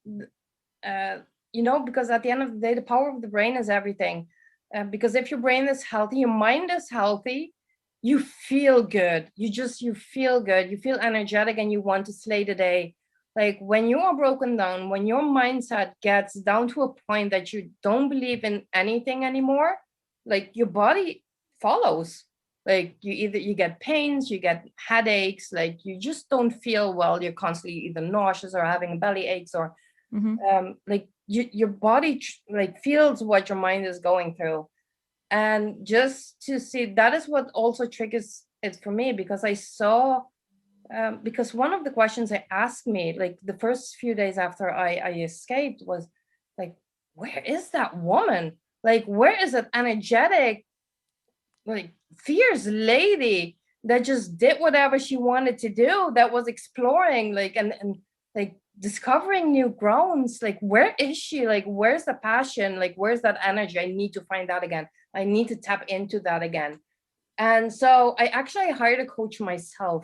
because at the end of the day, the power of the brain is everything. Because if your brain is healthy, your mind is healthy, you feel good. You feel good. You feel energetic and you want to slay the day. Like when you are broken down, when your mindset gets down to a point that you don't believe in anything anymore, like your body follows. Like you get pains, you get headaches, like you just don't feel well. You're constantly either nauseous or having belly aches, or like your body like feels what your mind is going through. And just to see, that is what also triggers it for me, because I saw because one of the questions they asked me, like the first few days after I escaped, was like, where is that woman? Like, where is that energetic, like fierce lady that just did whatever she wanted to do, that was exploring, like, and like discovering new grounds? Like, where is she? Like, where's the passion? Like, where's that energy? I need to find that again. I need to tap into that again. And so I actually hired a coach myself.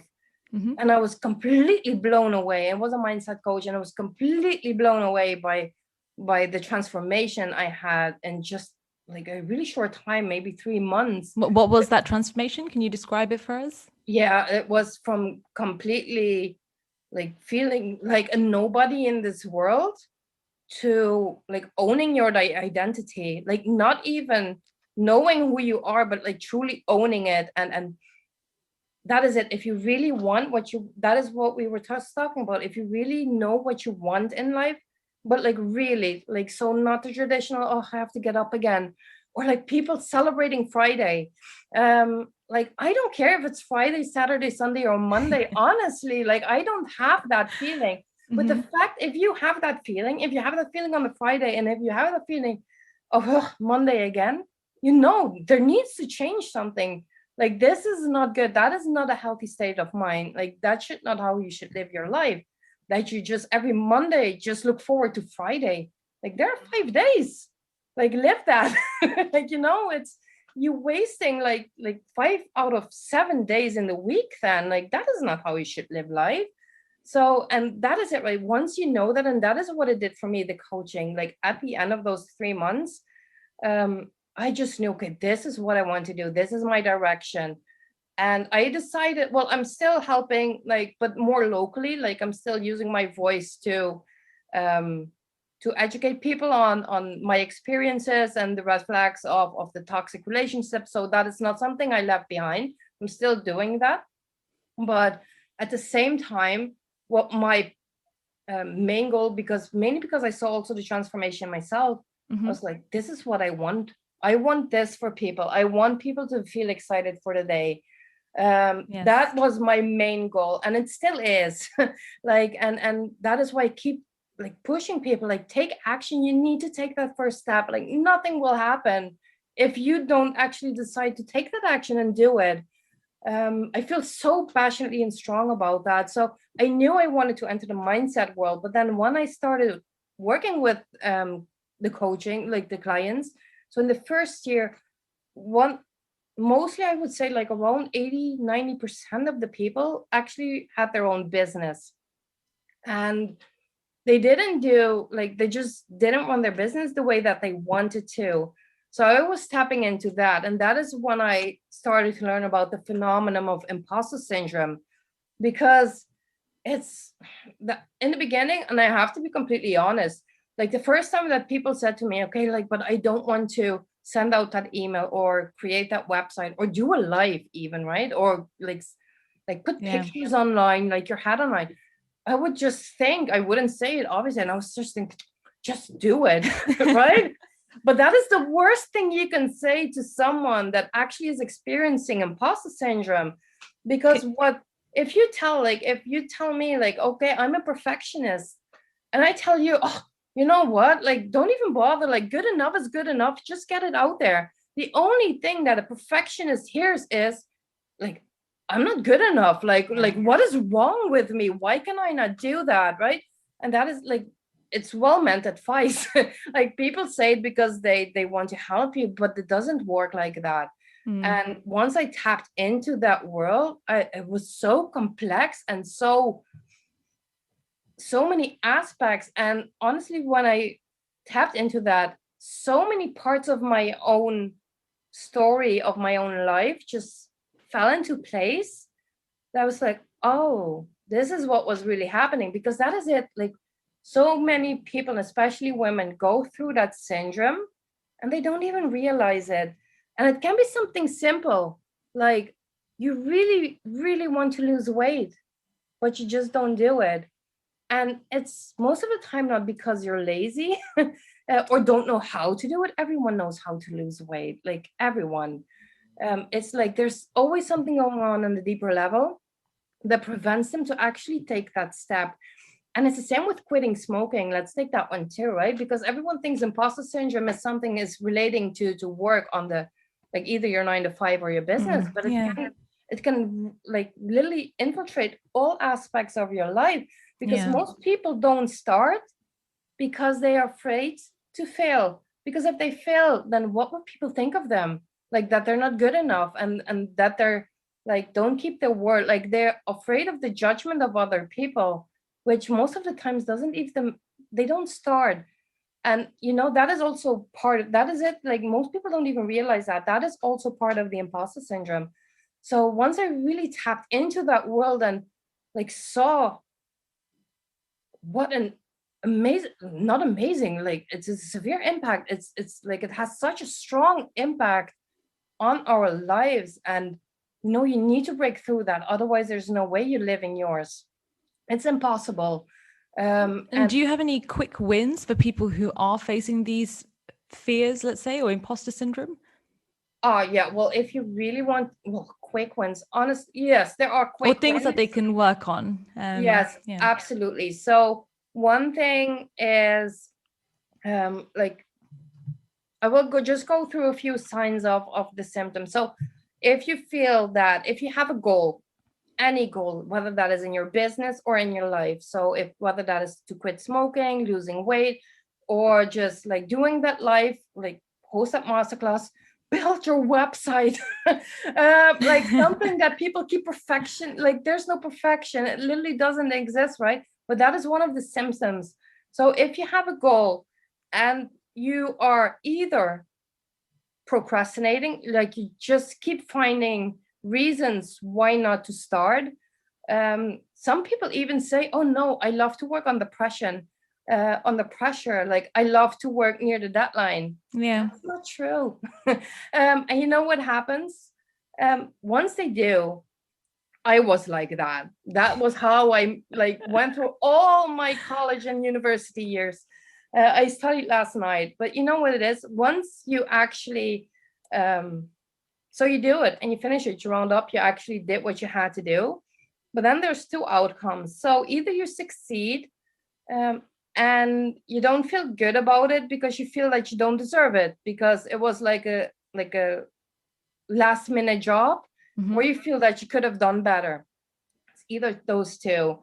And I was completely blown away. I was a mindset coach, and I was completely blown away by the transformation I had in just like a really short time, maybe 3 months. What was that transformation? Can you describe it for us? Yeah, it was from completely like feeling like a nobody in this world to like owning your identity, like not even knowing who you are, but like truly owning it. And that is it. If you really want what you, that is what we were just talking about. If you really know what you want in life, but like really, like, so not the traditional, oh, I have to get up again, or like people celebrating Friday. Like, I don't care if it's Friday, Saturday, Sunday, or Monday. Honestly, like, I don't have that feeling. But the fact, if you have that feeling, if you have that feeling on the Friday, and if you have the feeling of Monday again, you know, there needs to change something. Like, this is not good. That is not a healthy state of mind. Like, that should not how you should live your life. That you just every Monday just look forward to Friday. Like, there are 5 days. Like, live that. Like, you know, it's you wasting like 5 out of 7 days in the week. Then, like, that is not how you should live life. So, and that is it, right? Once you know that, and that is what it did for me, the coaching. Like, at the end of those 3 months, I just knew, okay, this is what I want to do. This is my direction. And I decided, well, I'm still helping, like, but more locally. Like, I'm still using my voice um, to educate people on my experiences and the red flags of the toxic relationship. So that is not something I left behind. I'm still doing that. But at the same time, what my main goal, mainly because I saw also the transformation myself, I was like, this is what I want. I want this for people. I want people to feel excited for the day. Yes. That was my main goal, and it still is. Like, and that is why I keep like pushing people, like, take action. You need to take that first step. Like, nothing will happen if you don't actually decide to take that action and do it. I feel so passionately and strong about that. So I knew I wanted to enter the mindset world, but then when I started working with the coaching, like the clients, so in the first year, mostly I would say like around 80-90% of the people actually had their own business. And they just didn't run their business the way that they wanted to. So I was tapping into that. And that is when I started to learn about the phenomenon of imposter syndrome, because it's in the beginning, and I have to be completely honest, like the first time that people said to me, okay, like, but I don't want to send out that email or create that website or do a live even, right? Or like put pictures online, like your hat online. I would just think, I wouldn't say it obviously, and I was just thinking, just do it. Right? But that is the worst thing you can say to someone that actually is experiencing imposter syndrome. Because if you tell me like, okay, I'm a perfectionist, and I tell you, oh, you know what, like, don't even bother, like, good enough is good enough, just get it out there. The only thing that a perfectionist hears is like, I'm not good enough. Like, what is wrong with me? Why can I not do that? Right? And that is like, it's well meant advice. Like, people say it because they want to help you, but it doesn't work like that. And once I tapped into that world, it was so complex and so many aspects. And honestly, when I tapped into that, so many parts of my own story, of my own life, just fell into place, that was like, oh, this is what was really happening, because that is it. Like, so many people, especially women, go through that syndrome and they don't even realize it. And it can be something simple, like you really, really want to lose weight, but you just don't do it. And it's most of the time not because you're lazy or don't know how to do it. Everyone knows how to lose weight, like everyone. It's like there's always something going on the deeper level that prevents them to actually take that step. And it's the same with quitting smoking. Let's take that one too, right? Because everyone thinks imposter syndrome is something is relating to work on the, like either your 9 to 5 or your business, but it can like literally infiltrate all aspects of your life, because most people don't start because they are afraid to fail. Because if they fail, then what would people think of them? Like that they're not good enough, and that they're like don't keep their word. Like they're afraid of the judgment of other people, which most of the times doesn't even, they don't start. And that is also part of, that is it. Like most people don't even realize that is also part of the imposter syndrome. So once I really tapped into that world and like saw what an amazing, not amazing, like it's a severe impact. It's like it has such a strong impact on our lives. And you need to break through that. Otherwise, there's no way you live in yours. It's impossible. And do you have any quick wins for people who are facing these fears, let's say, or imposter syndrome? Yeah. Well, if you really want, quick wins, yes, there are quick or things wins that they can work on. Yes, absolutely. So one thing is, like, I will just go through a few signs of the symptoms. So if you feel that, if you have a goal, any goal, whether that is in your business or in your life, so whether that is to quit smoking, losing weight, or just like doing that life, like host that masterclass, build your website, like something that people keep perfection, like there's no perfection, it literally doesn't exist, right? But that is one of the symptoms. So if you have a goal and you are either procrastinating, like you just keep finding reasons why not to start. Some people even say, oh no, I love to work on the pressure, like I love to work near the deadline. That's not true. And you know what happens? Once they do, I was like that was how I like went through all my college and university years. I studied last night, but you know what it is? Once you actually so you do it and you finish it, you round up, you actually did what you had to do. But then there's two outcomes. So either you succeed and you don't feel good about it because you feel like you don't deserve it, because it was like a last minute job, or you feel that you could have done better. It's either those two.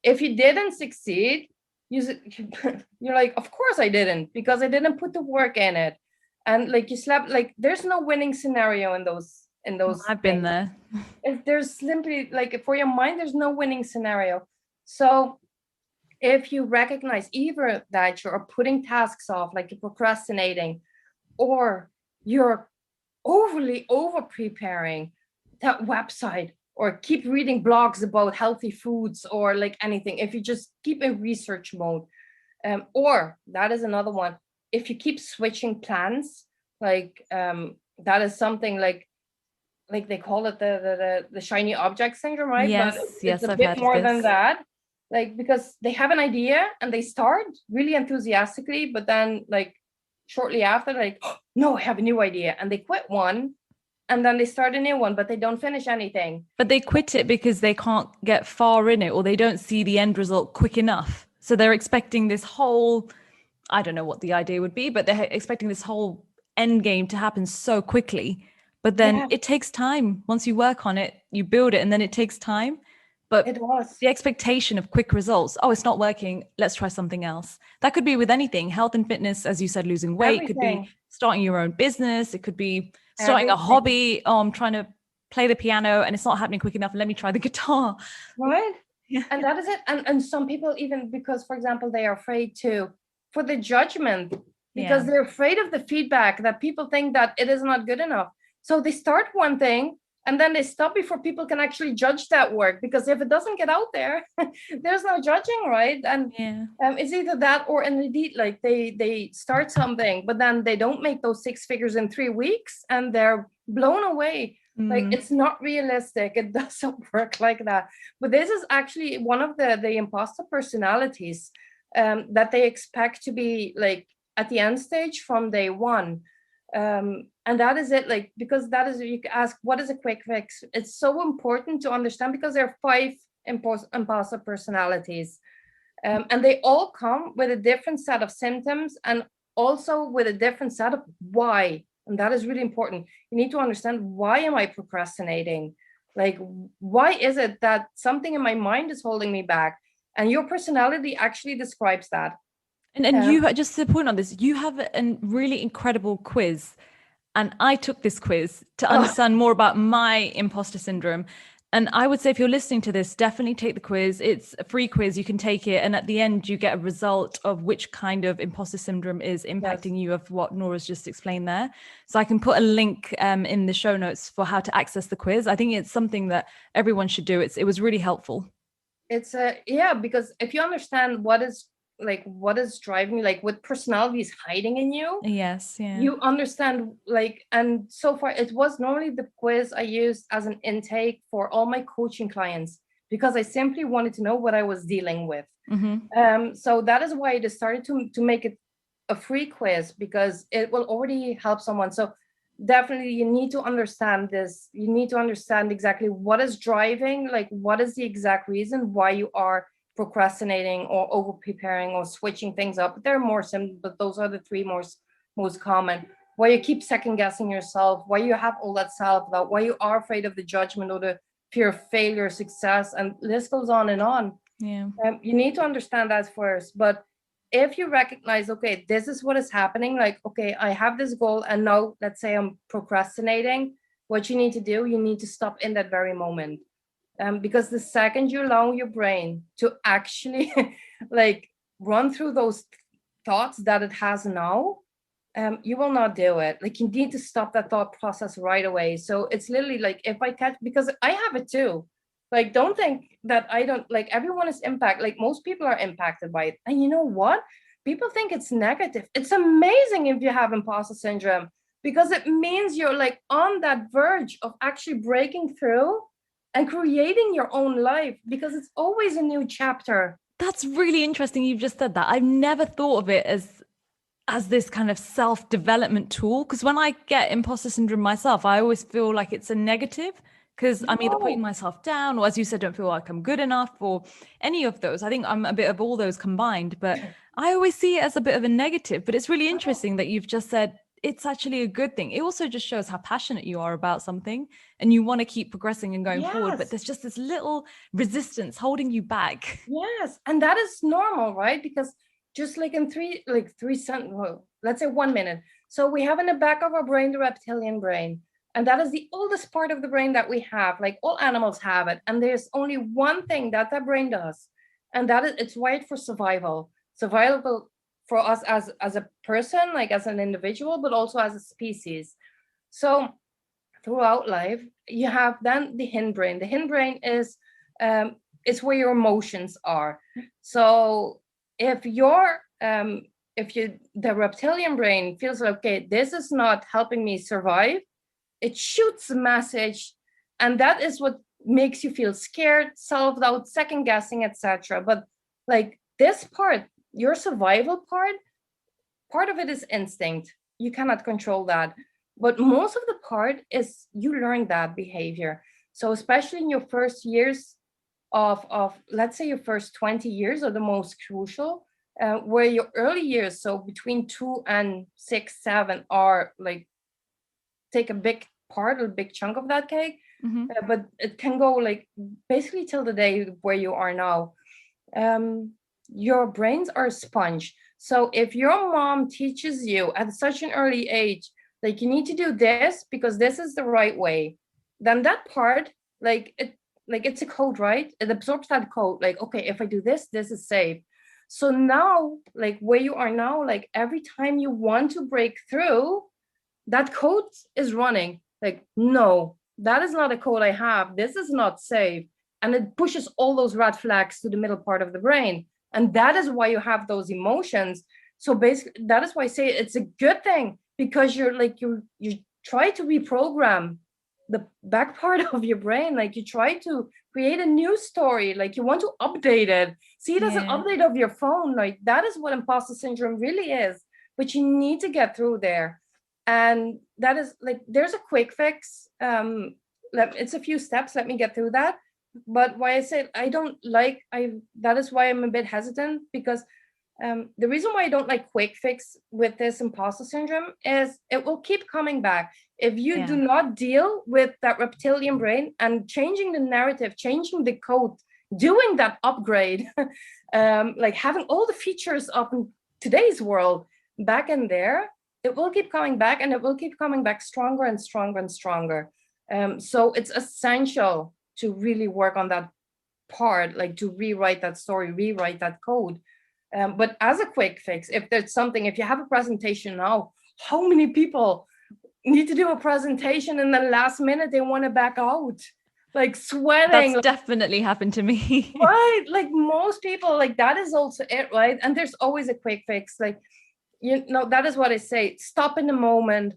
If you didn't succeed, you're like, of course I didn't, because I didn't put the work in it. And like you slept, like there's no winning scenario in those I've been there. If there's simply like, for your mind, there's no winning scenario. So if you recognize either that you're putting tasks off, like you're procrastinating, or you're overly over preparing that website, or keep reading blogs about healthy foods, or like anything, if you just keep in research mode, or that is another one, if you keep switching plans, like that is something like they call it the shiny object syndrome, right? Yes, but yes, it's a I've bit heard more of this. than that, like because they have an idea and they start really enthusiastically, but then like shortly after, like, oh, no, I have a new idea, and they quit one and then they start a new one, but they don't finish anything. But they quit it because they can't get far in it, or they don't see the end result quick enough. So they're expecting this whole, I don't know what the idea would be, but they're expecting this whole end game to happen so quickly. But then it takes time. Once you work on it, you build it, and then it takes time. But the expectation of quick results, oh, it's not working, let's try something else. That could be with anything. Health and fitness, as you said, losing weight. Everything. Could be starting your own business. It could be starting a hobby. Oh, I'm trying to play the piano and it's not happening quick enough. Let me try the guitar. Right? Yeah. And that is it. And some people, even because, for example, they are afraid for the judgment, because they're afraid of the feedback, that people think that it is not good enough. So they start one thing and then they stop before people can actually judge that work, because if it doesn't get out there, there's no judging, right? And Yeah. it's either that, or indeed, like they start something, but then they don't make those 6 figures in 3 weeks, and they're blown away. Like, it's not realistic. It doesn't work like that. But this is actually one of the imposter personalities that they expect to be like at the end stage from day one. And that is it, like, because that is, you ask, what is a quick fix? It's so important to understand, because there are 5 imposter personalities, and they all come with a different set of symptoms, and also with a different set of why. And that is really important. You need to understand, why am I procrastinating? Like, why is it that something in my mind is holding me back? And your personality actually describes that. And you, just to point on this, you have a really incredible quiz. And I took this quiz to understand more about my imposter syndrome. And I would say, if you're listening to this, definitely take the quiz. It's a free quiz. You can take it. And at the end, you get a result of which kind of imposter syndrome is impacting you, of what Nora's just explained there. So I can put a link in the show notes for how to access the quiz. I think it's something that everyone should do. It was really helpful. It's because if you understand what is driving, like what personality is hiding in you, yes, you understand, like, and so far it was normally the quiz I used as an intake for all my coaching clients, because I simply wanted to know what I was dealing with. So that is why I decided to make it a free quiz, because it will already help someone. So definitely you need to understand this. You need to understand exactly what is driving, like what is the exact reason why you are procrastinating or over preparing or switching things up. There are more symptoms, but those are the 3 most common. Why you keep second guessing yourself, why you have all that self-doubt, why you are afraid of the judgment or the fear of failure, success, and list goes on and on. Yeah. You need to understand that first. But if you recognize, okay, this is what is happening, like, okay, I have this goal, and now let's say I'm procrastinating, what you need to do, you need to stop in that very moment. Because the second you allow your brain to actually like run through those thoughts that it has now, you will not do it. Like, you need to stop that thought process right away. So it's literally like, if I catch, because I have it too. Like, don't think that I don't, like, everyone is impacted. Like, most people are impacted by it. And you know what? People think it's negative. It's amazing if you have imposter syndrome, because it means you're like on that verge of actually breaking through and creating your own life, because it's always a new chapter. That's really interesting. You've just said that. I've never thought of it as this kind of self-development tool, because when I get imposter syndrome myself, I always feel like it's a negative, because I'm either putting myself down, or, as you said, don't feel like I'm good enough, or any of those. I think I'm a bit of all those combined, but I always see it as a bit of a negative. But it's really interesting that you've just said it's actually a good thing. It also just shows how passionate you are about something, and you want to keep progressing and going forward, but there's just this little resistance holding you back. Yes, and that is normal, right? Because just like in well, let's say 1 minute. So we have in the back of our brain the reptilian brain, and that is the oldest part of the brain that we have. Like, all animals have it, and there's only one thing that brain does, and that is, it's wired for survival for us as a person, like as an individual, but also as a species. So throughout life, you have then the hindbrain. The hindbrain is where your emotions are. So if the reptilian brain feels like, okay, this is not helping me survive, it shoots a message, and that is what makes you feel scared, self-doubt, second guessing, etc. But like, this part, your survival part of it is instinct. You cannot control that. But most of the part is you learn that behavior. So especially in your first years of let's say your first 20 years are the most crucial, where your early years, so between 2 and 6, 7, are like, take a big chunk of that cake. But it can go like basically till the day where you are now. Your brains are a sponge. So if your mom teaches you at such an early age, like, you need to do this because this is the right way, then that part, like, it's a code, right? It absorbs that code. Like, okay, if I do this, this is safe. So now, like, where you are now, like, every time you want to break through, that code is running. Like, no, that is not a code I have. This is not safe. And it pushes all those red flags to the middle part of the brain. And that is why you have those emotions. So basically, that is why I say it's a good thing, because you're like, you try to reprogram the back part of your brain. Like you try to create a new story, like you want to update it, see it as an update of your phone. Like that is what imposter syndrome really is, but you need to get through there. And that is like, there's a quick fix. It's a few steps, let me get through that. But why I said I don't like, that is why I'm a bit hesitant, because the reason why I don't like quick fix with this imposter syndrome is it will keep coming back. If you do not deal with that reptilian brain and changing the narrative, changing the code, doing that upgrade, like having all the features of today's world back in there, it will keep coming back, and it will keep coming back stronger and stronger and stronger. So it's essential to really work on that part, like to rewrite that story, rewrite that code. But as a quick fix, if there's something, if you have a presentation now, how many people need to do a presentation and then last minute they want to back out, like sweating? That's definitely happened to me. Right, like most people, like that is also it, right? And there's always a quick fix. Like, you know, that is what I say. Stop in the moment,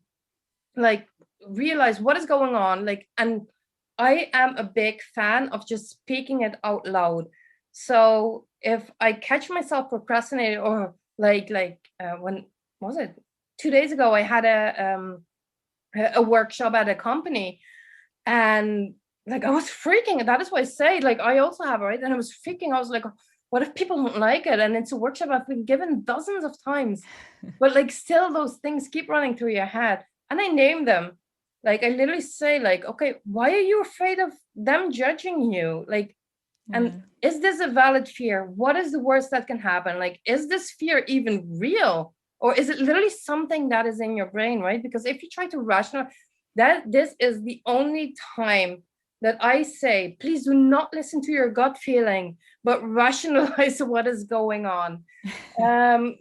like realize what is going on. Like, and I am a big fan of just speaking it out loud. So if I catch myself procrastinating, or when was it? 2 days ago, I had a workshop at a company, and like I was freaking. That is why I say, like, I also have it, right? And I was freaking. I was like, what if people don't like it? And it's a workshop I've been given dozens of times, but like still those things keep running through your head. And I name them. Like I literally say, like, okay, why are you afraid of them judging you? Like, and is this a valid fear? What is the worst that can happen? Like, is this fear even real? Or is it literally something that is in your brain, right? Because if you try to rationalize that, this is the only time that I say, please do not listen to your gut feeling, but rationalize what is going on.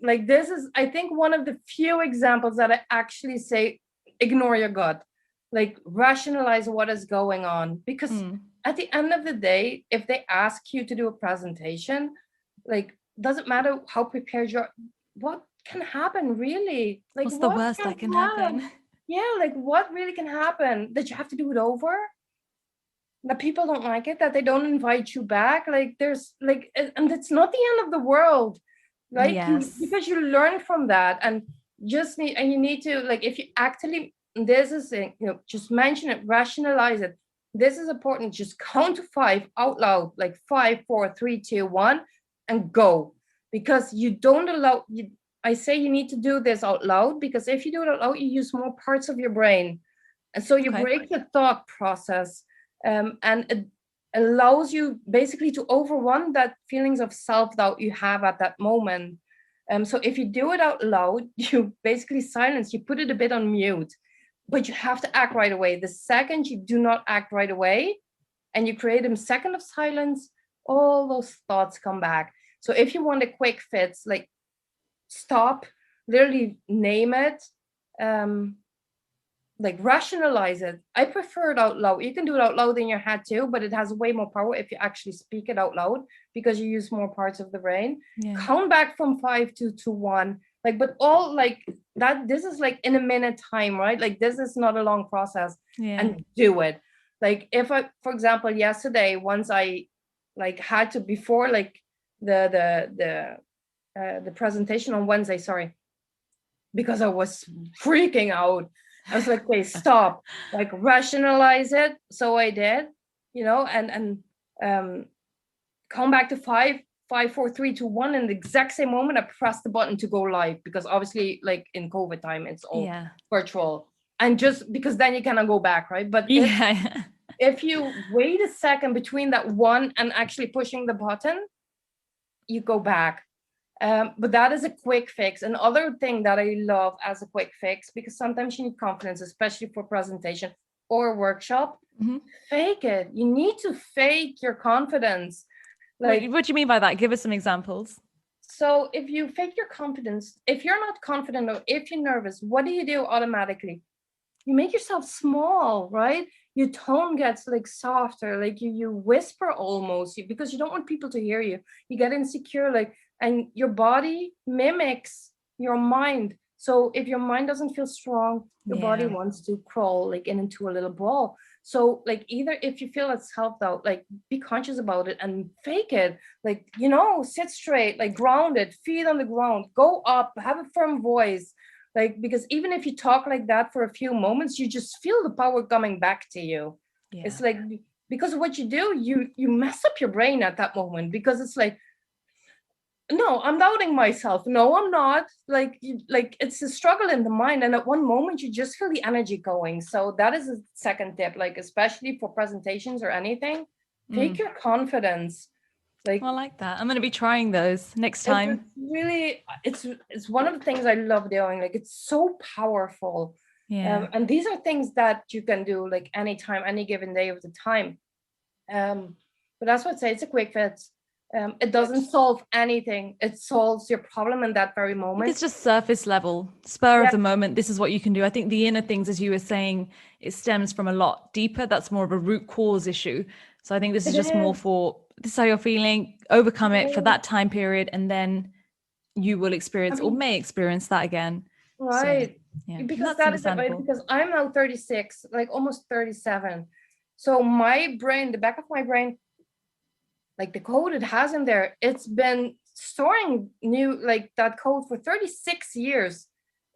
Like this is, I think, one of the few examples that I actually say, ignore your gut, like rationalize what is going on. Because at the end of the day, if they ask you to do a presentation, like, doesn't matter how prepared you are, what can happen really? Like, what's the worst that can happen? Yeah, like what really can happen? That you have to do it over? That people don't like it, that they don't invite you back? Like there's like, and it's not the end of the world, like because you learn from that. And you need to, like, if you actually, this is it, you know, just mention it, rationalize it. This is important. Just count to 5 out loud, like 5, 4, 3, 2, 1, and go. Because you don't allow you. I say you need to do this out loud, because if you do it out loud, you use more parts of your brain, and so you break the thought process, and it allows you basically to overrun that feelings of self-doubt you have at that moment. So if you do it out loud, you basically silence, you put it a bit on mute, but you have to act right away. The second you do not act right away and you create a second of silence, all those thoughts come back. So if you want a quick fix, like, stop, literally name it, like rationalize it. I prefer it out loud. You can do it out loud in your head too, but it has way more power if you actually speak it out loud, because you use more parts of the brain. Count back from 5 to 1, like, but all like that. This is like in a minute time, right? Like this is not a long process. And do it. Like if I, for example, yesterday, once I like had to, before like the presentation on Wednesday, sorry, because I was freaking out. I was like, okay, stop, like rationalize it. So I did, you know, and come back to 5, 4, 3, 2, 1. In the exact same moment, I pressed the button to go live, because obviously, like in COVID time, it's all virtual. And just because then you cannot go back, right? But if you wait a second between that one and actually pushing the button, you go back. But that is a quick fix. Another thing that I love as a quick fix, because sometimes you need confidence, especially for presentation or a workshop, fake it. You need to fake your confidence. Like, what do you mean by that? Give us some examples. So if you fake your confidence, if you're not confident or if you're nervous, what do you do automatically? You make yourself small, right? your tone gets like softer, like you whisper almost, because you don't want people to hear you. You get insecure, like, and your body mimics your mind. So if your mind doesn't feel strong, your body wants to crawl like into a little ball. So like, either if you feel it's self doubt, like be conscious about it and fake it, like, sit straight, like grounded, feet on the ground, go up, have a firm voice. Like, because even if you talk like that for a few moments, you just feel the power coming back to you. It's like, because of what you do, you mess up your brain at that moment, because it's like, no, I'm doubting myself. No, I'm not. Like, it's a struggle in the mind. And at one moment, you just feel the energy going. So that is a second tip, like, especially for presentations or anything, take your confidence. Like, I like that. I'm going to be trying those next time. It's really, it's one of the things I love doing. Like, it's so powerful. And these are things that you can do like anytime, any given day of the time. But that's what I'd say. It's a quick fix. It doesn't solve anything. It solves your problem in that very moment. It's just surface level, spur of the moment. This is what you can do. I think the inner things, as you were saying, it stems from a lot deeper. That's more of a root cause issue. So I think this is just more for, this is how you're feeling, overcome it for that time period, and then you will experience or may experience that again. Right. So, because that is it, right? Because I'm now 36, like almost 37. So my brain, the back of my brain, like the code it has in there, it's been storing like that code for 36 years.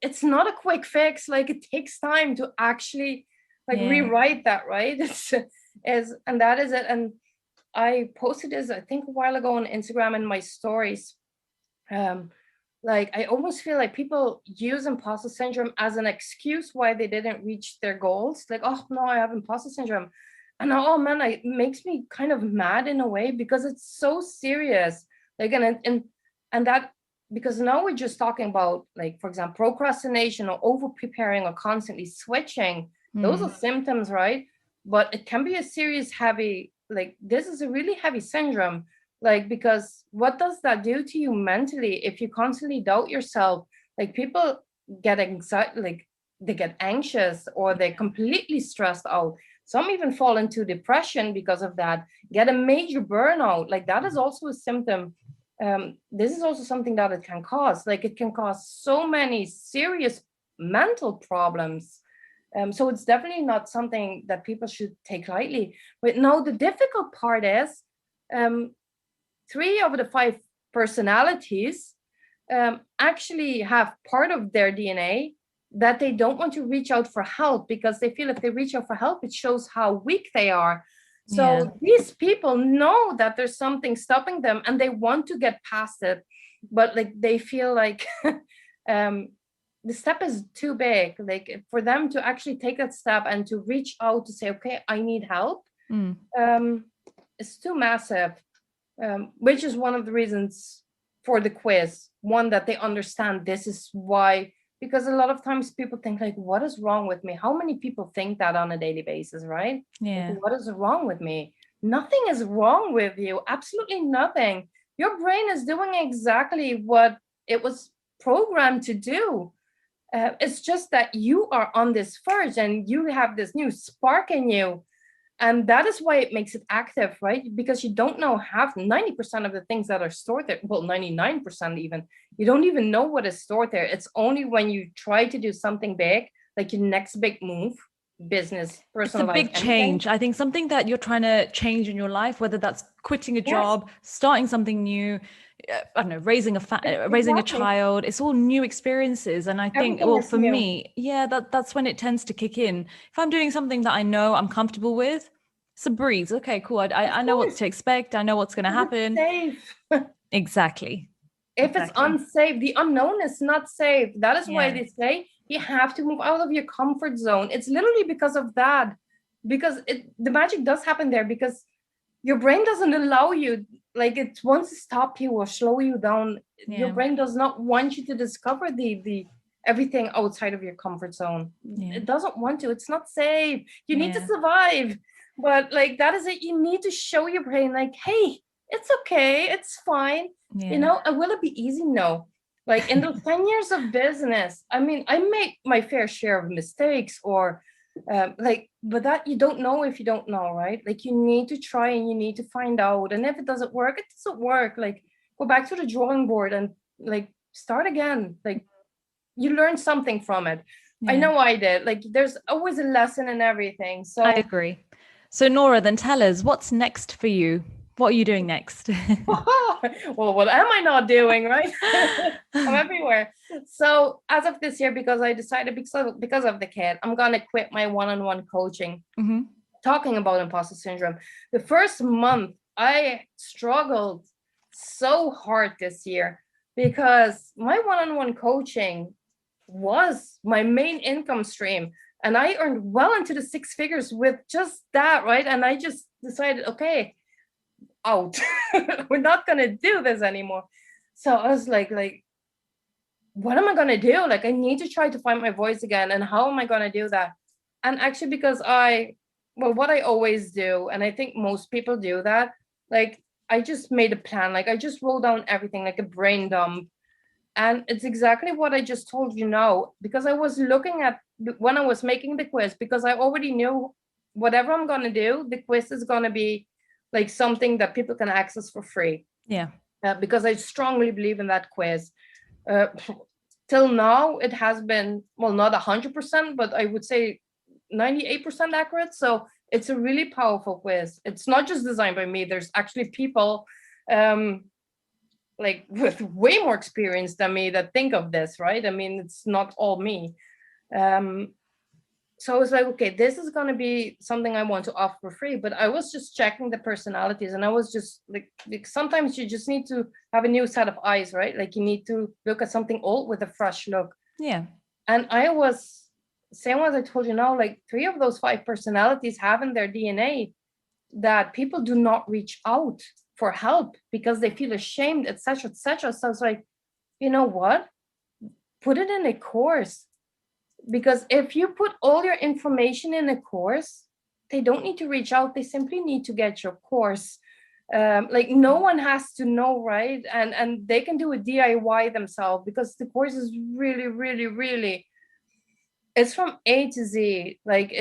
It's not a quick fix. Like, it takes time to actually like rewrite that, right? And that is it. And I posted this, I think, a while ago on Instagram in my stories. Like, I almost feel like people use imposter syndrome as an excuse why they didn't reach their goals. Like, oh no, I have imposter syndrome. And oh man, it makes me kind of mad in a way, because it's so serious. Like, and that, because now we're just talking about, like, for example, procrastination or over preparing or constantly switching. Those are symptoms, right? But it can be a serious, heavy, like, this is a really heavy syndrome. Like, because what does that do to you mentally if you constantly doubt yourself? Like, people get anxiety, like they get anxious, or they're completely stressed out. Some even fall into depression because of that, get a major burnout. Like, that is also a symptom. This is also something that it can cause. Like, it can cause so many serious mental problems. So it's definitely not something that people should take lightly. But no, the difficult part is 3 of the 5 personalities actually have part of their DNA that they don't want to reach out for help, because they feel if they reach out for help, it shows how weak they are. So these people know that there's something stopping them and they want to get past it, but like they feel like the step is too big. Like, for them to actually take that step and to reach out to say, okay, I need help, it's too massive. Which is one of the reasons for the quiz. One, that they understand this is why, because a lot of times people think like, what is wrong with me? How many people think that on a daily basis, right? Like, what is wrong with me? Nothing is wrong with you. Absolutely nothing. Your brain is doing exactly what it was programmed to do. It's just that you are on this verge and you have this new spark in you. And that is why it makes it active, right? Because you don't know 90% of the things that are stored there. Well, 99% even. You don't even know what is stored there. It's only when you try to do something big, like your next big move, business, personal life. It's a big change. I think something that you're trying to change in your life, whether that's quitting a job, starting something new, I don't know, raising a child, it's all new experiences. And I think, well, for me, that's when it tends to kick in. If I'm doing something that I know I'm comfortable with, it's a breeze. Okay, cool. I know what to expect. I know what's going to happen. Safe. Exactly. If it's unsafe, the unknown is not safe. That is why they say you have to move out of your comfort zone. It's literally because of that. Because the magic does happen there, because your brain doesn't allow you, like, it wants to stop you or slow you down. Your brain does not want you to discover the everything outside of your comfort zone. It doesn't want to. It's not safe. You need to survive. But like, that is it. You need to show your brain like, hey, it's okay, it's fine. And will it be easy? No. Like, in those 10 years of business, I mean, I make my fair share of mistakes, or But that you don't know if you don't know, right? Like you need to try and you need to find out. And if it doesn't work, it doesn't work. Like go back to the drawing board and like start again. Like you learn something from it. I know I did. Like there's always a lesson in everything. So I agree. So Nora, then tell us what's next for you. What are you doing next? well, what am I not doing, right? I'm everywhere. So as of this year, because I decided because of the kid, I'm gonna quit my one-on-one coaching. Talking about imposter syndrome. The first month I struggled so hard this year because my one-on-one coaching was my main income stream. And I earned well into the six figures with just that, right? And I just decided, okay, out. We're not gonna do this anymore. So I was like, what am I gonna do? Like, I need to try to find my voice again. And how am I gonna do that? And actually, because what I always do, and I think most people do that, like I just made a plan. Like I just wrote down everything, like a brain dump. And it's exactly what I just told you now, because I was looking at when I was making the quiz, because I already knew whatever I'm gonna do, the quiz is gonna be like something that people can access for free. Yeah. Because I strongly believe in that quiz. Till now, it has been, well, not 100%, but I would say 98% accurate. So it's a really powerful quiz. It's not just designed by me. There's actually people like with way more experience than me that think of this, right? I mean, it's not all me. So I was like, okay, this is going to be something I want to offer for free. But I was just checking the personalities, and I was just like sometimes you just need to have a new set of eyes, right? Like you need to look at something old with a fresh look. Yeah. And I was, same as I told you now, like 3 of those 5 personalities have in their DNA that people do not reach out for help because they feel ashamed, etc., etc. So I was like, you know what? Put it in a course. Because if you put all your information in a course, they don't need to reach out. They simply need to get your course. Like no one has to know, right? And they can do a DIY themselves because the course is really, really, really, it's from A to Z. Like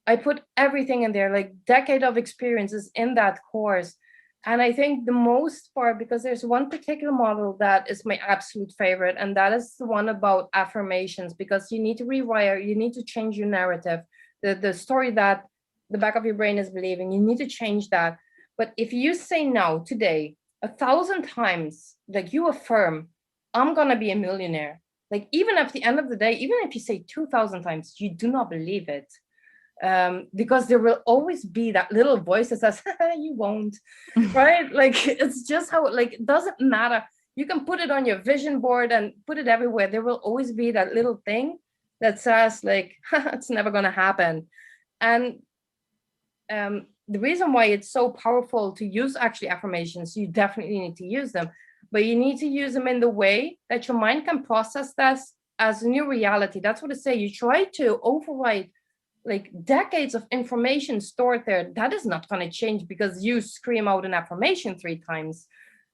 I put everything in there, like decade of experiences in that course. And I think the most part, because there's one particular model that is my absolute favorite, and that is the one about affirmations, because you need to rewire, you need to change your narrative, the story that the back of your brain is believing, you need to change that. But if you say now, today, 1,000 times, like you affirm, I'm gonna be a millionaire. Like even at the end of the day, even if you say 2,000 times, you do not believe it. Because there will always be that little voice that says, you won't, right? Like, it's just how, like, it doesn't matter. You can put it on your vision board and put it everywhere. There will always be that little thing that says, like, it's never going to happen. And the reason why it's so powerful to use actually affirmations, you definitely need to use them, but you need to use them in the way that your mind can process this as a new reality. That's what I say. You try to override like decades of information stored there. That is not going to change because you scream out an affirmation 3 times.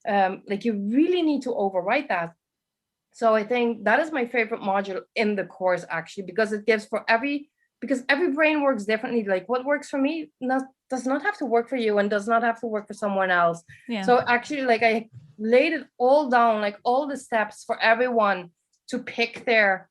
Like you really need to overwrite that. So I think that is my favorite module in the course, actually, because it gives because every brain works differently. Like what works for me does not have to work for you and does not have to work for someone else. Yeah. So actually, like I laid it all down, like all the steps for everyone to pick their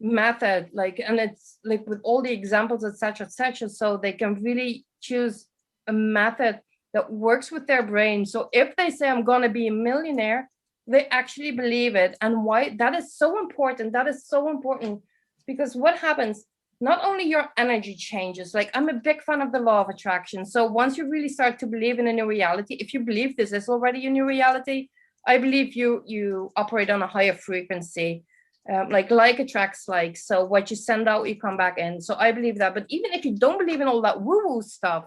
method, like, and it's like with all the examples, etc., etc., so they can really choose a method that works with their brain. So if they say I'm gonna be a millionaire, they actually believe it. And why that is so important, because what happens, not only your energy changes, like I'm a big fan of the law of attraction. So once you really start to believe in a new reality, if you believe this is already your new reality, I believe you operate on a higher frequency. Like attracts like, so what you send out, you come back in. So I believe that. But even if you don't believe in all that woo-woo stuff,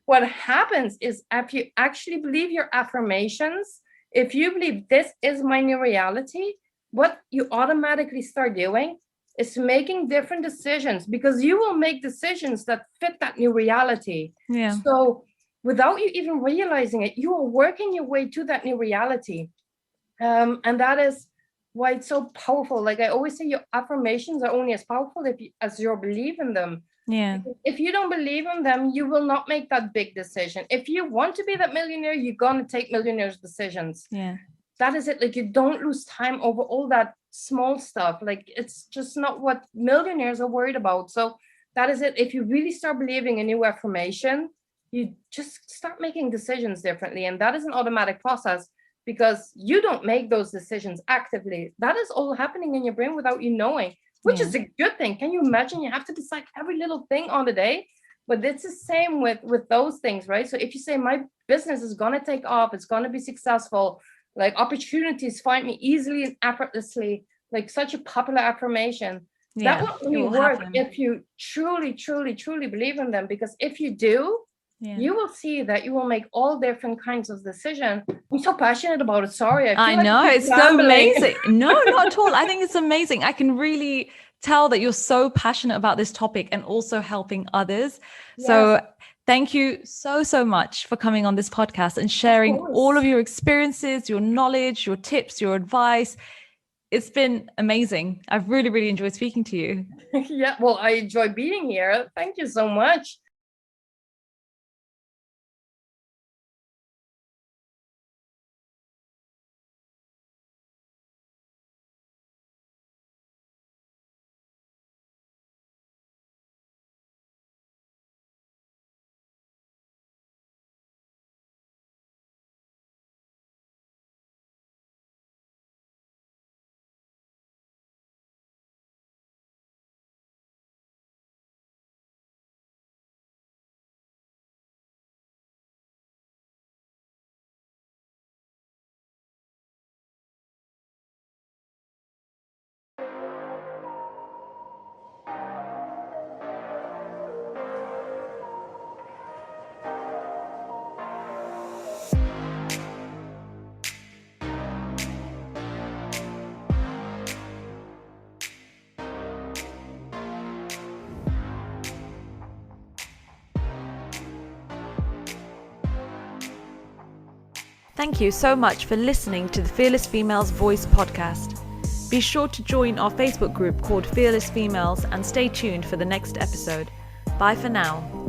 what happens is if you actually believe your affirmations, if you believe this is my new reality, what you automatically start doing is making different decisions, because you will make decisions that fit that new reality. Yeah. So without you even realizing it, you are working your way to that new reality. And that is why it's so powerful. Like I always say, your affirmations are only as powerful as you believe in them. Yeah. If you don't believe in them, you will not make that big decision. If you want to be that millionaire, you're going to take millionaires' decisions. Yeah. That is it. Like, you don't lose time over all that small stuff. Like, it's just not what millionaires are worried about. So that is it. If you really start believing in your affirmation, you just start making decisions differently. And that is an automatic process, because you don't make those decisions actively. That is all happening in your brain without you knowing, which is a good thing. Can you imagine? You have to decide every little thing on the day. But it's the same with those things, right? So if you say, my business is going to take off, it's going to be successful, like opportunities find me easily and effortlessly, like such a popular affirmation, that will only work if you truly, truly, truly believe in them. Because if you do, you will see that you will make all different kinds of decisions. I'm so passionate about it. Sorry. I know, it's so amazing. No, not at all. I think it's amazing. I can really tell that you're so passionate about this topic and also helping others. Yes. So thank you so much for coming on this podcast and sharing all of your experiences, your knowledge, your tips, your advice. It's been amazing. I've really, really enjoyed speaking to you. Yeah, well, I enjoy being here. Thank you so much. Thank you so much for listening to the Fearless Females Voice podcast. Be sure to join our Facebook group called Fearless Females and stay tuned for the next episode. Bye for now.